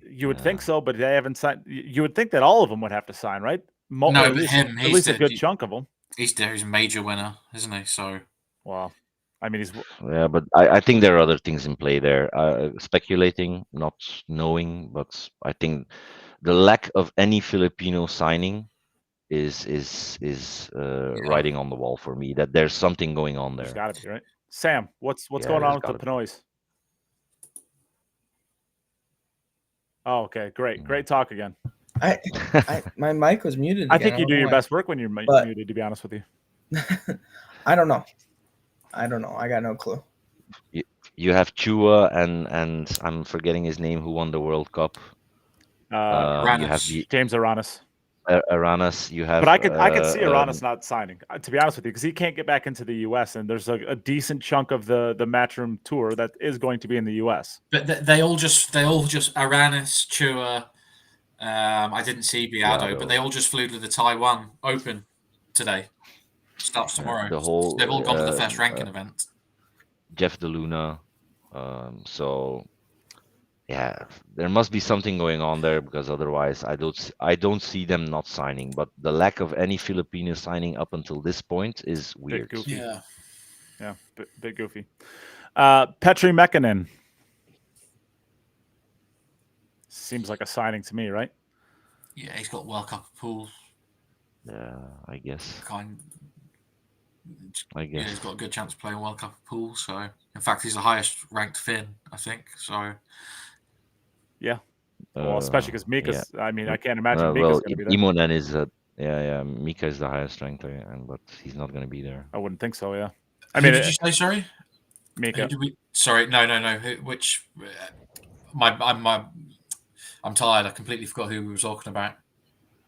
You would think so, but they haven't signed. You would think that all of them would have to sign, right? No, but him. At least a good chunk of them. He's a major winner, isn't he? So. Well, I mean, he's. Yeah, but I think there are other things in play there. Speculating, not knowing, but I think the lack of any Filipino signing is writing on the wall for me. That there's something going on there. There's got to be, right? Sam, what's Yeah, going on there's with the gotta be. Pinoys? Oh, okay, great talk again. My mic was muted. I again. think you don't do know your why. best work when you're But- muted. To be honest with you, I don't know. I got no clue. You have Chua and I'm forgetting his name, who won the World Cup. You have the James Aranis. Aranas. You have. But I could see Aranis not signing. To be honest with you, because he can't get back into the U.S. and there's a decent chunk of the Matchroom tour that is going to be in the U.S. But they all just Aranis, Chua. I didn't see Beato, but they all just flew to the Taiwan Open today. Starts tomorrow. They've all gone to the first ranking event. Jeff DeLuna. So yeah, there must be something going on there, because otherwise I don't see them not signing. But the lack of any Filipino signing up until this point is weird. Bit goofy. Yeah. Bit goofy. Petri Mekkonen. Seems like a signing to me, right? Yeah, he's got World Cup pool. Yeah, I guess. Yeah, he's got a good chance of playing World Cup pool. So, in fact, he's the highest ranked Finn, I think. So, Yeah. Well, especially because Mika's. Yeah. I mean, I can't imagine Mika's Well, going to be there. Imonen is yeah. Mika is the highest ranked, but he's not going to be there. I wouldn't think so. Yeah. I who mean, did you say? Sorry, Mika. Who did we? Sorry, no. Which? I'm tired. I completely forgot who we were talking about.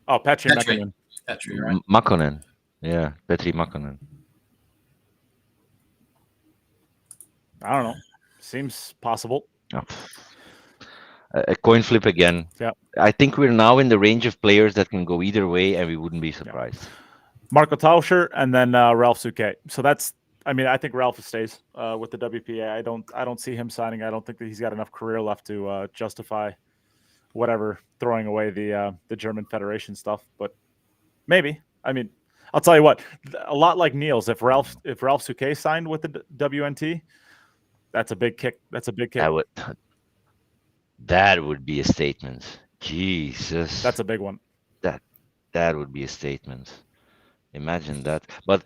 Oh, Petri. Petri, right? Makkonen. Yeah, Petri Makkonen. I don't know. Seems possible. A coin flip again. Yeah. I think we're now in the range of players that can go either way, and we wouldn't be surprised. Marco Tauscher and then Ralph Souquet. So that's. I mean, I think Ralph stays with the WPA. I don't see him signing. I don't think that he's got enough career left to justify whatever throwing away the German Federation stuff. But maybe. I mean, I'll tell you what. A lot like Niels. If Ralph Souquet signed with the WNT, that's a big kick. That's a big kick. That would be a statement. Jesus. That's a big one. That would be a statement. Imagine that. But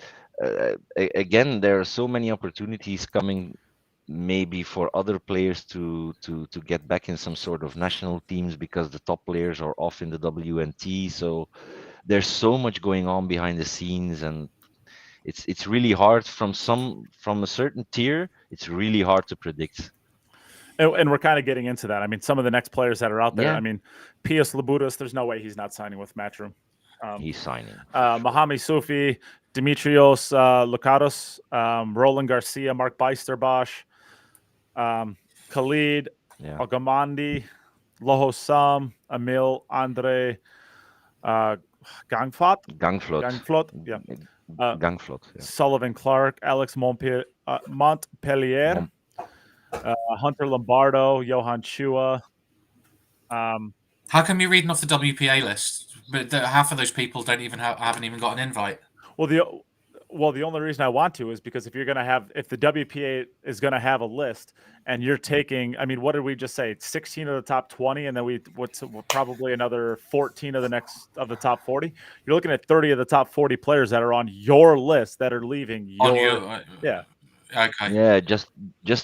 again, there are so many opportunities coming, maybe for other players to get back in some sort of national teams because the top players are off in the WNT. So there's so much going on behind the scenes, and it's really hard from a certain tier. It's really hard to predict. And we're kind of getting into that. I mean, some of the next players that are out there. Yeah. I mean, Pius Labudas. There's no way he's not signing with Matchroom. He's signing. Mohamed Soufi, Dimitrios Lukados, Roland Garcia, Mark Beisterbosch, Khalid, Algamandi, Loho Sam, Emil Andre Gangflot. Yeah. Gangflot. Yeah. Sullivan Clark, Alex Montpellier, Hunter Lombardo, Johan Chua. How come you're reading off the WPA list? But half of those people don't even haven't even got an invite. Well, the only reason I want to is because if the WPA is going to have a list and you're taking, I mean, what did we just say? 16 of the top 20, and then probably another 14 of the top 40. You're looking at 30 of the top 40 players that are on your list that are leaving yeah. Okay. Yeah, just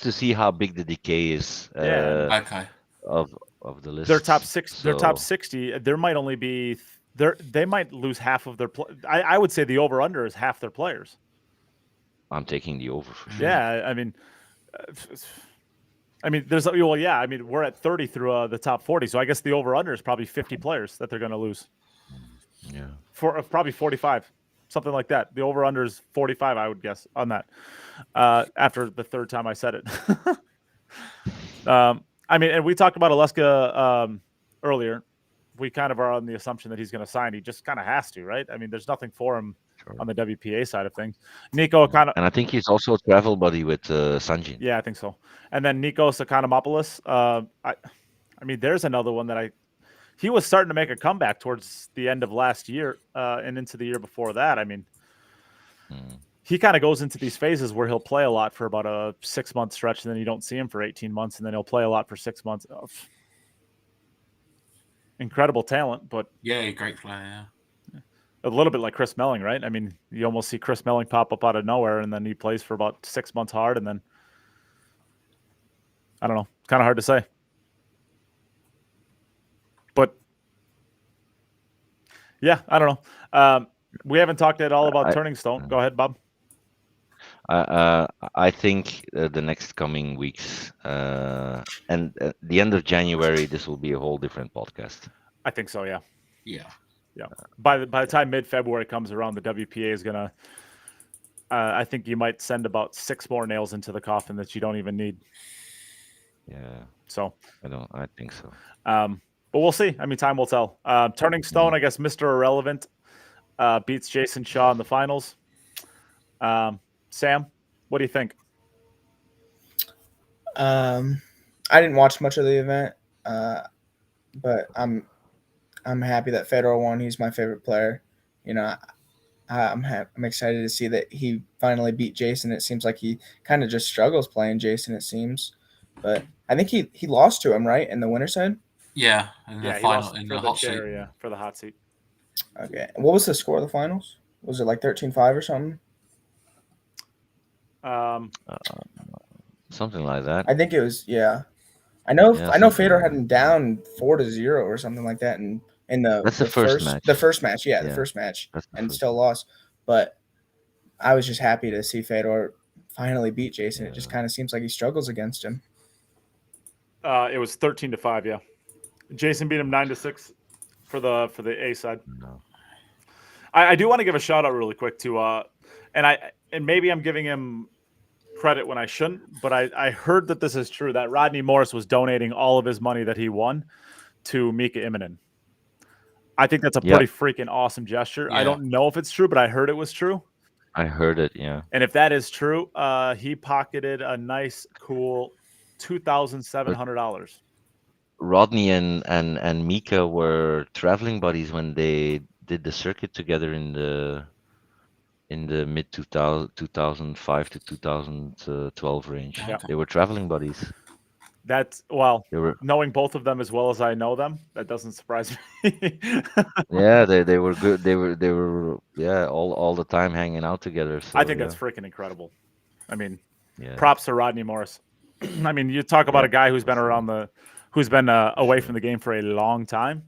to see how big the decay is. Okay. Of the list. Their top 60. There might only be they might lose half of their. I would say the over under is half their players. I'm taking the over for sure. Yeah, I mean, there's yeah. I mean, we're at 30 through the top 40, so I guess the over under is probably 50 players that they're going to lose. Yeah. For probably 45, something like that. The over under is 45, I would guess on that. After the third time I said it. I mean, and we talked about Aleska earlier. We kind of are on the assumption that he's going to sign. He just kind of has to, right? I mean, there's nothing for him on the WPA side of things. Nico kind of, and I think he's also a travel buddy with Sanjin. Yeah, I think so. And then Nikos Economopoulos. I mean, there's another one that he was starting to make a comeback towards the end of last year and into the year before that. I mean, he kind of goes into these phases where he'll play a lot for about a 6-month stretch, and then you don't see him for 18 months, and then he'll play a lot for 6 months. Incredible talent, but yeah, great player. Yeah. A little bit like Chris Melling, right? I mean, you almost see Chris Melling pop up out of nowhere, and then he plays for about 6 months hard, and then I don't know, kind of hard to say. But yeah, I don't know. We haven't talked at all about Turning Stone. Go ahead, Bob. I think the next coming weeks and the end of January, this will be a whole different podcast. I think so. Yeah. Yeah. Yeah. By the time mid-February comes around, the WPA is gonna. I think you might send about 6 more nails into the coffin that you don't even need. Yeah. So. I think so. But we'll see. I mean, time will tell. Turning Stone, I guess, Mr. Irrelevant beats Jason Shaw in the finals. Sam, what do you think? I didn't watch much of the event, but I'm happy that Fedor won. He's my favorite player. You know, I'm excited to see that he finally beat Jason. It seems like he kind of just struggles playing Jason. It seems, but I think he lost to him, right, in the winner side. Yeah, in the final, in the hot seat. Yeah, for the hot seat. Okay. What was the score of the finals? Was it like 13-5 or something? Something like that. I think it was. Yeah. I know. Yeah, I know. something Fedor like had that. him down 4-0 or something like that, and in That's the first match. The first match. Yeah, the Yeah, first match, that's the and first still lost. But I was just happy to see Fedor finally beat Jason. It just Yeah. kind of seems like he struggles against him. It was 13-5. Yeah, Jason beat him 9-6 for the A side. No. I do want to give a shout out really quick to and maybe I'm giving him credit when I shouldn't, but I heard that this is true, that Rodney Morris was donating all of his money that he won to Mika Immonen. I think that's a Yep. pretty freaking awesome gesture. I Yeah. don't know if it's true, but I heard it was true. I heard it. Yeah. And if that is true, he pocketed a nice, cool $2,700. Rodney and Mika were traveling buddies when they did the circuit together in the mid 2005 to 2012 range. Yeah. They were traveling buddies. That's They were knowing both of them as well as I know them, that doesn't surprise me. yeah, they were good. They were yeah, all the time hanging out together. So I think yeah. that's freaking incredible. I mean, Yeah. props to Rodney Morris. I mean, you talk about Yeah, a guy who's been for sure. around who's been away from the game for a long time.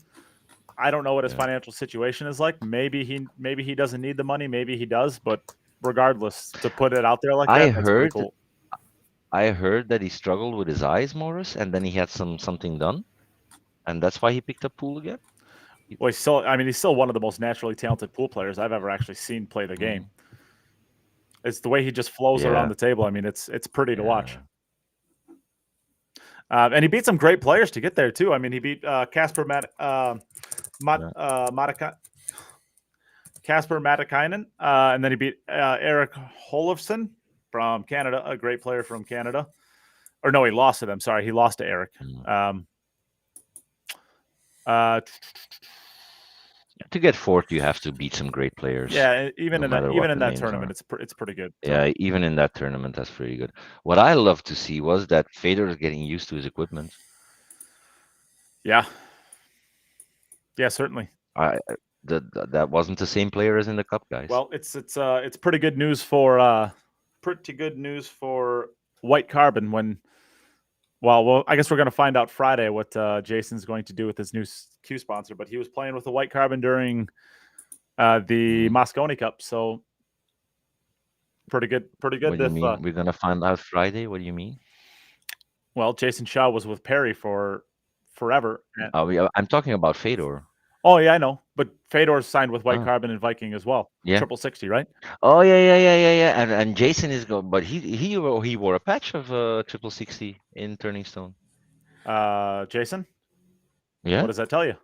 I don't know what his Yeah. financial situation is like. Maybe he doesn't need the money. Maybe he does. But regardless, to put it out there like that, that's pretty cool. I heard that he struggled with his eyes, Morris, and then he had something done, and that's why he picked up pool again. Well, he's still one of the most naturally talented pool players I've ever actually seen play the game. It's the way he just flows Yeah. around the table. I mean, it's pretty to watch. Yeah. And he beat some great players to get there too. I mean, he beat Casper Matikainen, and then he beat Eric Holofsson from Canada, a great player from Canada. Or no, he lost to them. Sorry, he lost to Eric. To get fourth, you have to beat some great players. Yeah, even no in that matter what the tournament, names it's pretty good. So. Yeah, even in that tournament, that's pretty good. What I love to see was that Fedor is getting used to his equipment. Yeah. Yeah, certainly. That wasn't the same player as in the cup, guys. Well, it's pretty good news for White Carbon when. Well, I guess we're going to find out Friday what Jason's going to do with his new Q sponsor. But he was playing with the White Carbon during the Mosconi Cup, so pretty good. What do you mean? We're going to find out Friday? What do you mean? Well, Jason Shaw was with Perry for forever. I'm talking about Fedor. Oh yeah, I know. But Fedor's signed with White Carbon and Viking as well. Yeah. 60, right? Oh yeah. And Jason is going, but he wore a patch of 60 in Turning Stone. Jason. Yeah. What does that tell you?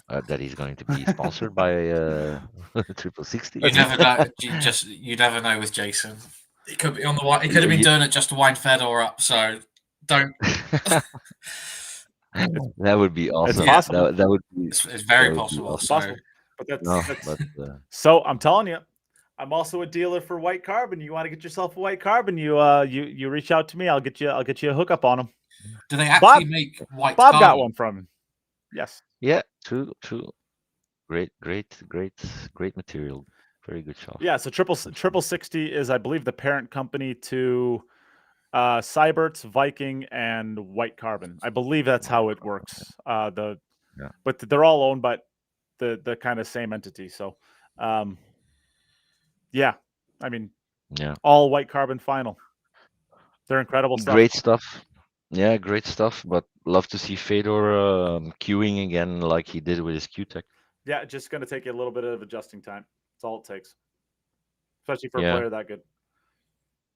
That he's going to be sponsored by 60. You never know. You never know with Jason. It could be on the. It could have been doing it just to wind Fedor up. So don't. That would be awesome. It's possible. That would be. It's very possible. It's possible. But that's so I'm telling you, I'm also a dealer for White Carbon. You want to get yourself a White Carbon? You reach out to me. I'll get you a hookup on them. Do they actually make White? Bob carbon? got one from him. Yes. Yeah. True. Great material. Very good shot. Yeah. So triple 60 is, I believe, the parent company to Cyberts, Viking, and White Carbon. I believe that's how it works. But they're all owned by the kind of same entity. So, yeah, I mean, all White Carbon final. They're incredible stuff. Great stuff. Yeah, great stuff. But love to see Fedor queuing again like he did with his Q-Tech. Yeah, just going to take you a little bit of adjusting time. That's all it takes, especially for a player that good.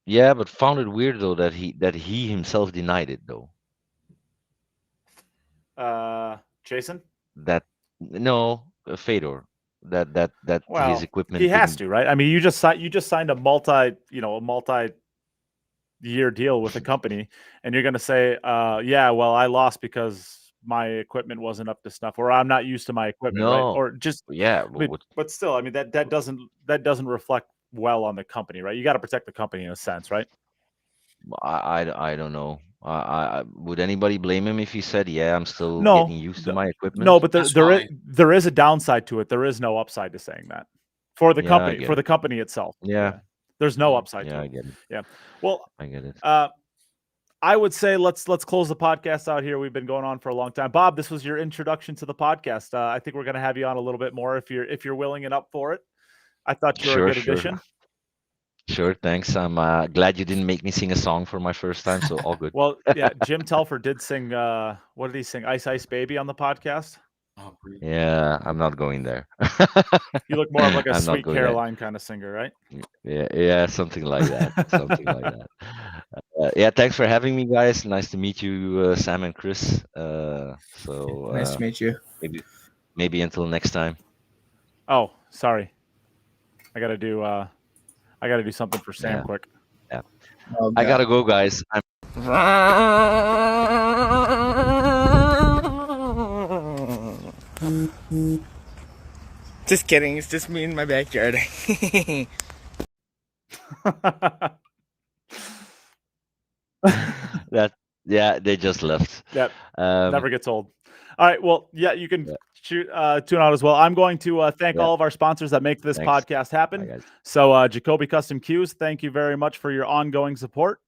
Yeah, but found it weird though that he himself denied it though. Jason? Fedor. That his equipment. He has to, right? I mean, you just signed a multi-year deal with a company, and you're going to say, well, I lost because my equipment wasn't up to snuff, or I'm not used to my equipment, right? Or just but still, I mean that doesn't reflect well on the company, right? You got to protect the company in a sense, right? I don't know. Would anybody blame him if he said, "Yeah, I'm still No, getting used to my equipment"? No, but That's there is a downside to it. There is no upside to saying that for the Yeah, I company get for it. the company itself. Yeah. There's no Mhm. upside Yeah, to I it. get it. Yeah. Well, I get it. I would say let's close the podcast out here. We've been going on for a long time. Bob, this was your introduction to the podcast. I think we're going to have you on a little bit more if you're willing and up for it. I thought you were a Sure, good sure. addition. Sure, thanks. I'm glad you didn't make me sing a song for my first time, so all good. Well, yeah, Jim Telfer did sing. What did he sing? Ice Ice Baby on the podcast. Oh, brilliant. Yeah, I'm not going there. You look more of like a I'm not Sweet going there. Caroline kind of singer, right? Yeah, something like that. Something like that. Yeah, thanks for having me, guys. Nice to meet you, Sam and Chris. Nice to meet you. Maybe until next time. Oh, sorry. I gotta do something for Sam Yeah. quick. Oh, I God. gotta go, guys. Just kidding. It's just me in my backyard. Yeah, they just left. Yep. Um, Never gets old. All right. Well, yeah, you can tune out as well. I'm going to thank Yeah. all of our sponsors that make this Thanks. podcast happen. Bye, guys. So, Jacoby Custom Cues, thank you very much for your ongoing support.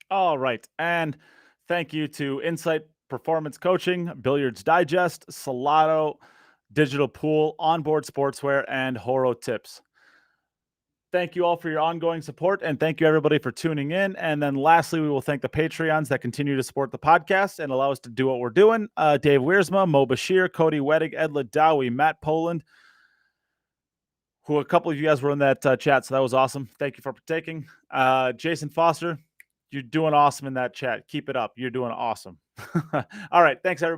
All right. And thank you to Insight Performance Coaching, Billiards Digest, Salado, Digital Pool, Onboard Sportswear, and Horo Tips. Thank you all for your ongoing support, and thank you everybody for tuning in. And then lastly, we will thank the Patreons that continue to support the podcast and allow us to do what we're doing. Dave Wiersma, Mo Bashir, Cody Wedig, Edla Dowie, Matt Poland, who a couple of you guys were in that chat, so that was awesome. Thank you for partaking. Jason Foster, you're doing awesome in that chat. Keep it up. You're doing awesome. All right. Thanks, everybody.